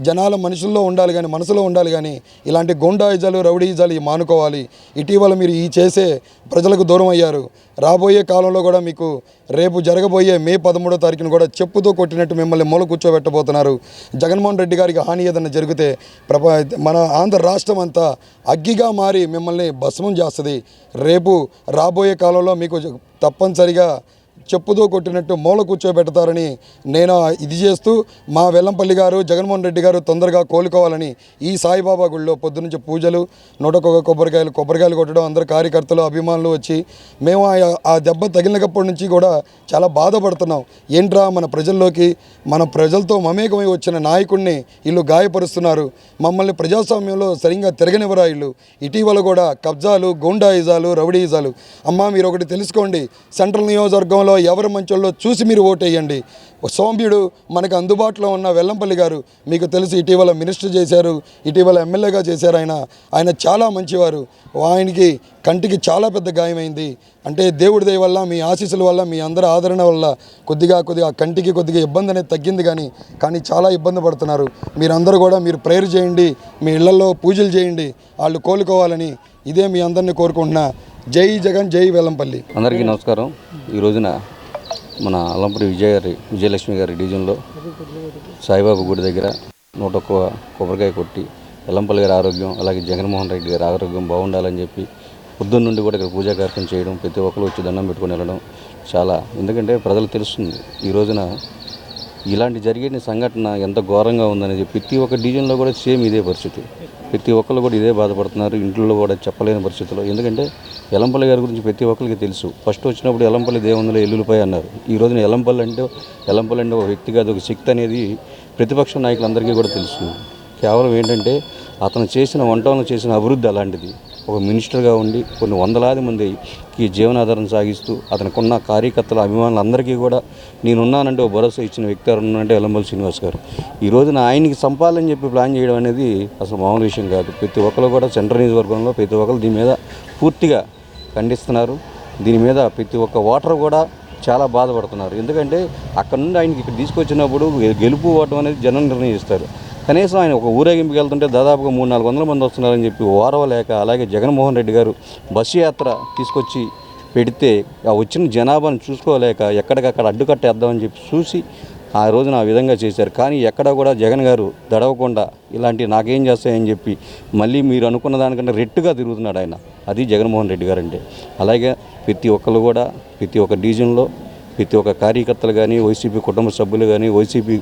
జనాల మనుషుల్లో ఉండాలి కానీ మనసులో ఉండాలి కానీ ఇలాంటి గోండాయిజాలు రౌడీయిజాలు మానుకోవాలి. ఇటీవల మీరు ఈ చేసే ప్రజలకు దూరం అయ్యారు. రాబోయే కాలంలో కూడా మీకు రేపు జరగబోయే మే 13వ తారీఖున కూడా చెప్పుతో కొట్టినట్టు మిమ్మల్ని మూల కూర్చోబెట్టబోతున్నారు. జగన్మోహన్ రెడ్డి గారికి హాని ఏదన్నా జరిగితే మన ఆంధ్ర రాష్ట్రం అంతా అగ్గిగా మారి మిమ్మల్ని భస్మం చేస్తుంది. రేపు రాబోయే కాలంలో మీకు తప్పనిసరిగా చెప్పుతో కొట్టినట్టు మూల కూర్చోబెడతారని నేను ఇది చేస్తూ మా వెల్లంపల్లి గారు జగన్మోహన్ రెడ్డి గారు తొందరగా కోలుకోవాలని ఈ సాయిబాబా గుడిలో పొద్దునుంచి పూజలు 101 కొబ్బరికాయలు కొట్టడం అందరు కార్యకర్తలు అభిమానులు వచ్చి మేము ఆ దెబ్బ తగిలినప్పటి నుంచి కూడా చాలా బాధపడుతున్నాం. ఏంట్రా మన ప్రజల్లోకి మన ప్రజలతో మమేకమై వచ్చిన నాయకుడిని వీళ్ళు గాయపరుస్తున్నారు, మమ్మల్ని ప్రజాస్వామ్యంలో సరిగ్గా తిరగనివ్వరా వీళ్ళు. ఇటీవల కూడా కబ్జాలు, గూండాయిజాలు, రౌడీయిజాలు. అమ్మ మీరు ఒకటి తెలుసుకోండి, సెంట్రల్ నియోజకవర్గంలో గ్రామంలో ఎవరు మంచోళ్ళో చూసి మీరు ఓటేయండి. సౌమ్యుడు మనకు అందుబాటులో ఉన్న వెల్లంపల్లి గారు మీకు తెలుసు, ఇటీవల మినిస్టర్ చేశారు, ఇటీవల ఎమ్మెల్యేగా చేశారు. ఆయన చాలా మంచివారు. ఆయనకి కంటికి చాలా పెద్ద గాయమైంది. అంటే దేవుడి దయ వల్ల, మీ ఆశీస్సుల వల్ల, మీ అందరి ఆదరణ వల్ల కొద్దిగా కంటికి కొద్దిగా ఇబ్బంది అనేది తగ్గింది. కానీ చాలా ఇబ్బంది పడుతున్నారు. మీరందరూ కూడా మీరు ప్రేయర్ చేయండి, మీ ఇళ్లలో పూజలు చేయండి, వాళ్ళు కోలుకోవాలని ఇదే మీ అందరినీ కోరుకుంటున్నా. జై జగన్, జై వెల్లంపల్లి. అందరికీ నమస్కారం. ఈ రోజున మన అల్లంపూడి విజయలక్ష్మి గారి డివిజన్లో సాయిబాబా గుడి దగ్గర 101 కొబ్బరికాయ కొట్టి వెల్లంపల్లి గారి ఆరోగ్యం, అలాగే జగన్మోహన్ రెడ్డి గారి ఆరోగ్యం బాగుండాలని చెప్పి పొద్దున్న నుండి కూడా ఇక్కడ పూజా కార్యక్రమం చేయడం, ప్రతి ఒక్కరు వచ్చి దండం పెట్టుకొని వెళ్ళడం చాలా, ఎందుకంటే ప్రజలు తెలుస్తుంది ఈ రోజున ఇలాంటి జరిగిన సంఘటన ఎంత ఘోరంగా ఉందనేది. ప్రతి ఒక్క డివిజన్లో కూడా సేమ్ ఇదే పరిస్థితి. ప్రతి ఒక్కరు కూడా ఇదే బాధపడుతున్నారు. ఇంట్లో కూడా చెప్పలేని పరిస్థితుల్లో, ఎందుకంటే వెల్లంపల్లి గారి గురించి ప్రతి ఒక్కరికి తెలుసు. ఫస్ట్ వచ్చినప్పుడు వెల్లంపల్లి దేవుందులో ఎల్లులపై అన్నారు. ఈ రోజున వెల్లంపల్లి అంటే ఒక వ్యక్తి కాదు, ఒక శక్తి అనేది ప్రతిపక్ష నాయకులందరికీ కూడా తెలుసు. కేవలం ఏంటంటే అతను చేసిన వంటలను చేసిన అభివృద్ధి అలాంటిది. ఒక మినిస్టర్గా ఉండి కొన్ని వందలాది మందికి జీవనాధారం సాగిస్తూ అతనికి ఉన్న కార్యకర్తల అభిమానులు అందరికీ కూడా నేనున్నానంటే ఒక భరోసా ఇచ్చిన వ్యక్తి ఉన్నానంటే వెల్లంపల్లి శ్రీనివాస్ గారు. ఈ రోజున ఆయనకి సంపాలని చెప్పి ప్లాన్ చేయడం అనేది అసలు మామూలు విషయం కాదు. ప్రతి ఒక్కరు కూడా సెంట్రల్ నియోజకవర్గంలో ప్రతి ఒక్కరు దీని మీద పూర్తిగా ఖండిస్తున్నారు. దీని మీద ప్రతి ఒక్క ఓటర్ కూడా చాలా బాధపడుతున్నారు. ఎందుకంటే అక్కడ నుండి ఆయనకి ఇక్కడ తీసుకొచ్చినప్పుడు గెలుపు ఓటం అనేది జనం నిర్ణయిస్తారు. కనీసం ఆయన ఒక ఊరేగింపుకి వెళ్తుంటే దాదాపుగా 300-400 మంది వస్తున్నారని చెప్పి ఓరవలేక, అలాగే జగన్మోహన్ రెడ్డి గారు బస్సు యాత్ర తీసుకొచ్చి పెడితే ఆ వచ్చిన జనాభాను చూసుకోలేక ఎక్కడికక్కడ అడ్డుకట్టేద్దామని చెప్పి చూసి ఆ రోజున ఆ విధంగా చేశారు. కానీ ఎక్కడ కూడా జగన్ గారు దడవకుండా ఇలాంటి నాకేం చేస్తాయని చెప్పి మళ్ళీ మీరు అనుకున్న దానికంటే రెట్టుగా తిరుగుతున్నాడు ఆయన. అది జగన్మోహన్ రెడ్డి గారు అంటే. అలాగే ప్రతి ఒక్కరు కూడా ప్రతి ఒక్క డివిజన్లో ప్రతి ఒక్క కార్యకర్తలు కానీ, వైసీపీ కుటుంబ సభ్యులు కానీ, వైసీపీ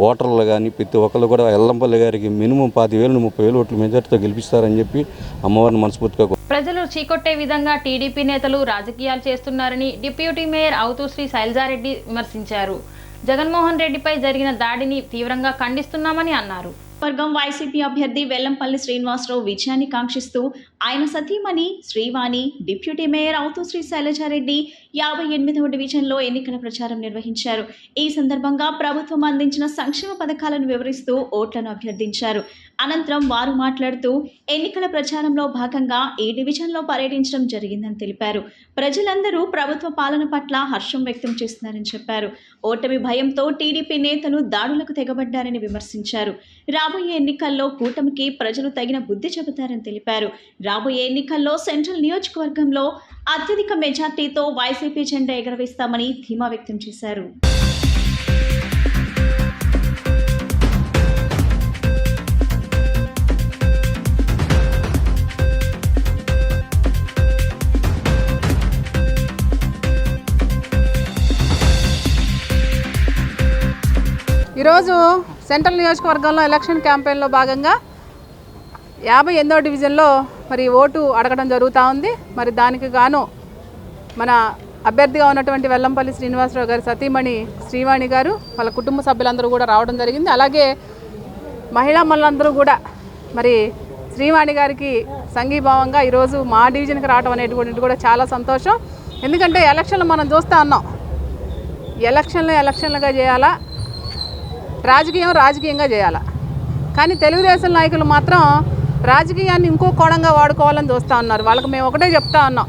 ఓటర్లు కానీ ప్రతి ఒక్కరు కూడా వెల్లంపల్లి గారికి మినిమం 25,000-30,000 ఓట్ల మెజార్టీతో గెలిపిస్తారని చెప్పి అమ్మవారిని మనస్ఫూర్తిగా ప్రజలు చీకొట్టే విధంగా టీడీపీ నేతలు రాజకీయాలు చేస్తున్నారని డిప్యూటీ మేయర్ అవుతూశ్రీ శైలజారెడ్డి విమర్శించారు. జగన్మోహన్ రెడ్డిపై జరిగిన దాడిని తీవ్రంగా ఖండిస్తున్నామని అన్నారు. వర్గం వైసీపీ అభ్యర్థి వెల్లంపల్లి శ్రీనివాసరావు విజయాన్ని కాంక్షిస్తూ ఆయన సతీమణి శ్రీవాణి డిప్యూటీ మేయర్ అవుతూశ్రీ శైలజారెడ్డి 58వ డివిజన్లో ఎన్నికల ప్రచారం నిర్వహించారు. ఈ సందర్భంగా ప్రభుత్వం అందించిన సంక్షేమ పథకాలను వివరిస్తూ ఓట్లను అభ్యర్థించారు. అనంతరం వారు మాట్లాడుతూ ఎన్నికల ప్రచారంలో భాగంగా ఈ డివిజన్లో పర్యటించడం జరిగిందని తెలిపారు. ప్రజలందరూ ప్రభుత్వ పాలన పట్ల హర్షం వ్యక్తం చేస్తున్నారని చెప్పారు. ఓటమి భయంతో టీడీపీ నేతలు దాడులకు తెగబడ్డారని విమర్శించారు. రాబోయే ఎన్నికల్లో కూటమికి ప్రజలు తగిన బుద్ధి చెబుతారని తెలిపారు. రాబోయే ఎన్నికల్లో సెంట్రల్ నియోజకవర్గంలో అత్యధిక మెజార్టీతో వైసీపీ జెండా ఎగరవేస్తామని ధీమా వ్యక్తం చేశారు. ఈరోజు సెంట్రల్ నియోజకవర్గంలో ఎలక్షన్ క్యాంపెయిన్లో భాగంగా 58వ డివిజన్లో మరి ఓటు అడగడం జరుగుతూ ఉంది. మరి దానికి గాను మన అభ్యర్థిగా ఉన్నటువంటి వెల్లంపల్లి శ్రీనివాసరావు గారి సతీమణి శ్రీవాణి గారు వాళ్ళ కుటుంబ సభ్యులందరూ కూడా రావడం జరిగింది. అలాగే మహిళా మనులందరూ కూడా మరి శ్రీవాణి గారికి సంఘీభావంగా ఈరోజు మా డివిజన్కి రావడం అనేటువంటిది కూడా చాలా సంతోషం. ఎందుకంటే ఎలక్షన్లు మనం చూస్తూ ఉన్నాం. ఎలక్షన్లుగా చేయాలా, రాజకీయంగా చేయాలా. కానీ తెలుగుదేశం నాయకులు మాత్రం రాజకీయాన్ని ఇంకో కోణంగా వాడుకోవాలని చూస్తూ ఉన్నారు. వాళ్ళకి మేము ఒకటే చెప్తా ఉన్నాం,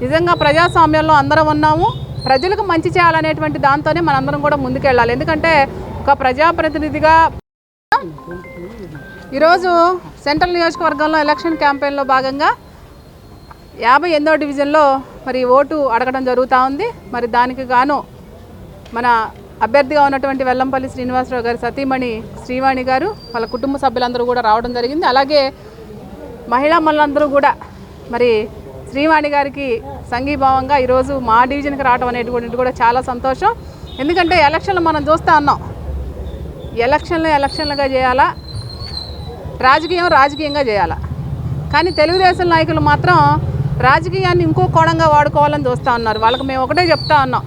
నిజంగా ప్రజాస్వామ్యంలో అందరం ఉన్నాము, ప్రజలకు మంచి చేయాలనేటువంటి దాంతోనే మనందరం కూడా ముందుకెళ్ళాలి. ఎందుకంటే ఒక ప్రజాప్రతినిధిగా ఈరోజు సెంట్రల్ నియోజకవర్గంలో ఎలక్షన్ క్యాంపెయిన్లో భాగంగా 58వ డివిజన్లో మరి ఓటు అడగడం జరుగుతూ ఉంది. మరి దానికి గాను మన అభ్యర్థిగా ఉన్నటువంటి వెల్లంపల్లి శ్రీనివాసరావు గారి సతీమణి శ్రీవాణి గారు వాళ్ళ కుటుంబ సభ్యులందరూ కూడా రావడం జరిగింది. అలాగే మహిళా మనులందరూ కూడా మరి శ్రీవాణి గారికి సంఘీభావంగా ఈరోజు మా డివిజన్కి రావడం అనేటువంటిది కూడా చాలా సంతోషం. ఎందుకంటే ఎలక్షన్లు మనం చూస్తూ ఉన్నాం. ఎలక్షన్లుగా చేయాలా, రాజకీయంగా చేయాలా. కానీ తెలుగుదేశం నాయకులు మాత్రం రాజకీయాన్ని ఇంకో కోణంగా వాడుకోవాలని చూస్తూ ఉన్నారు. వాళ్ళకి మేము ఒకటే చెప్తా ఉన్నాం,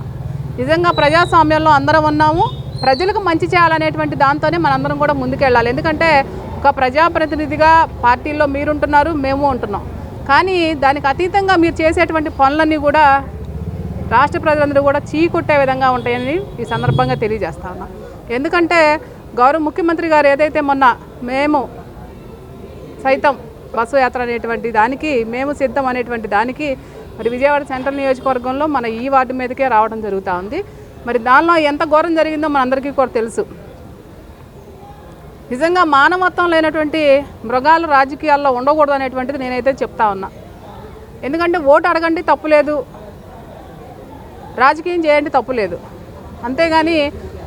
నిజంగా ప్రజాస్వామ్యంలో అందరం ఉన్నాము, ప్రజలకు మంచి చేయాలనేటువంటి దాంతోనే మనందరం కూడా ముందుకెళ్ళాలి. ఎందుకంటే ఒక ప్రజాప్రతినిధిగా పార్టీల్లో మీరుంటున్నారు, మేము ఉంటున్నాం. కానీ దానికి అతీతంగా మీరు చేసేటువంటి పనులన్నీ కూడా రాష్ట్ర ప్రజలందరూ కూడా చీకొట్టే విధంగా ఉంటాయని ఈ సందర్భంగా తెలియజేస్తా ఉన్నా. ఎందుకంటే గౌరవ ముఖ్యమంత్రి గారు ఏదైతే మొన్న మేము సైతం బస్సు యాత్ర అనేటువంటి దానికి మేము సిద్ధం అనేటువంటి దానికి మరి విజయవాడ సెంట్రల్ నియోజకవర్గంలో మన ఈ వార్డు మీదకే రావడం జరుగుతూ ఉంది. మరి దానిలో ఎంత ఘోరం జరిగిందో మనందరికీ కూడా తెలుసు. నిజంగా మానవత్వం లేనటువంటి మృగాలు రాజకీయాల్లో ఉండకూడదు అనేటువంటిది నేనైతే చెప్తా ఉన్నా. ఎందుకంటే ఓటు అడగండి తప్పులేదు, రాజకీయం చేయండి తప్పులేదు, అంతేగాని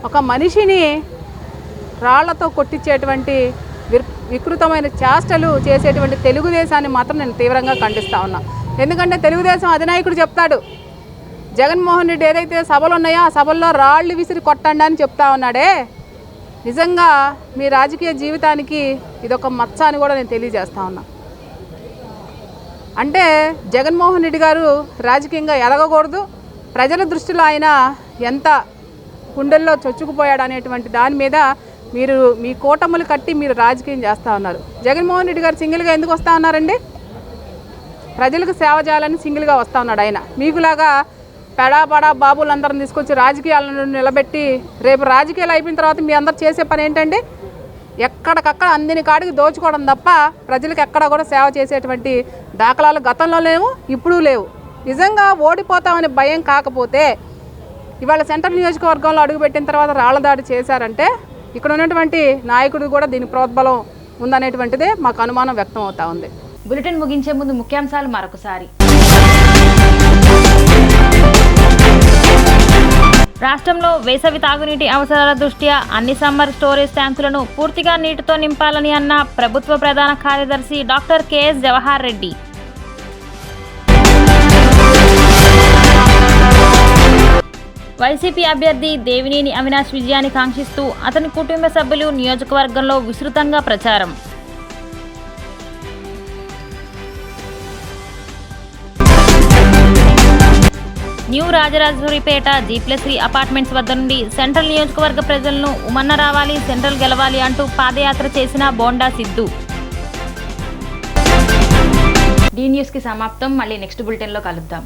ఒక మనిషిని రాళ్లతో కొట్టించేటువంటి వికృతమైన చేష్టలు చేసేటువంటి తెలుగుదేశాన్ని మాత్రం నేను తీవ్రంగా ఖండిస్తూ ఉన్నా. ఎందుకంటే తెలుగుదేశం అధినాయకుడు చెప్తాడు, జగన్మోహన్ రెడ్డి ఏదైతే సభలు ఉన్నాయో ఆ సభల్లో రాళ్ళు విసిరి కొట్టండి అని చెప్తా ఉన్నాడే. నిజంగా మీ రాజకీయ జీవితానికి ఇదొక మచ్చ అని కూడా నేను తెలియజేస్తా ఉన్నా. అంటే జగన్మోహన్ రెడ్డి గారు రాజకీయంగా ఎదగకూడదు, ప్రజల దృష్టిలో ఆయన ఎంత గుండెల్లో చొచ్చుకుపోయాడు అనేటువంటి దాని మీద మీరు మీ కూటములు కట్టి మీరు రాజకీయం చేస్తూ ఉన్నారు. జగన్మోహన్ రెడ్డి గారు సింగిల్గా ఎందుకు వస్తూ ఉన్నారండి? ప్రజలకు సేవ చేయాలని సింగిల్గా వస్తూ ఉన్నాడు ఆయన. మీకులాగా పెడాపడా బాబులందరిని తీసుకొచ్చి రాజకీయాలను నిలబెట్టి రేపు రాజకీయాలు అయిపోయిన తర్వాత మీ అందరు చేసే పని ఏంటండి? ఎక్కడికక్కడ అందిని కాడికి దోచుకోవడం తప్ప ప్రజలకు ఎక్కడ కూడా సేవ చేసేటువంటి దాఖలాలు గతంలో లేవు, ఇప్పుడు లేవు. నిజంగా ఓడిపోతామని భయం కాకపోతే ఇవాళ సెంట్రల్ నియోజకవర్గంలో అడుగుపెట్టిన తర్వాత రాళ్ల దాడి చేశారంటే ఇక్కడ ఉన్నటువంటి నాయకుడు కూడా దీని ప్రోద్బలం ఉందనేటువంటిదే మాకు అనుమానం వ్యక్తం అవుతా ఉంది. బులెటిన్ ముగించే ముందు ముఖ్యాంశాలు మరొకసారి. రాష్ట్రంలో వేసవి తాగునీటి అవసరాల దృష్ట్యా అన్ని సమ్మర్ స్టోరేజ్ ట్యాంకులను పూర్తిగా నీటితో నింపాలని అన్న ప్రభుత్వ ప్రధాన కార్యదర్శి doctor KS Jawahar Reddy. YCP అభ్యర్థి దేవినేని అవినాష్ విజయాన్ని కాంక్షిస్తూ అతని కుటుంబ సభ్యులు నియోజకవర్గంలో విస్తృతంగా ప్రచారం. న్యూ రాజరాజేశ్వరిపేట G+3 అపార్ట్మెంట్స్ వద్ద నుండి సెంట్రల్ నియోజకవర్గ ప్రజలను ఉమన్న రావాలి, సెంట్రల్ గెలవాలి అంటూ పాదయాత్ర చేసిన బోండా సిద్ధు. డి న్యూస్కి సమాప్తం. మళ్ళీ నెక్స్ట్ బులెటిన్లో కలుద్దాం.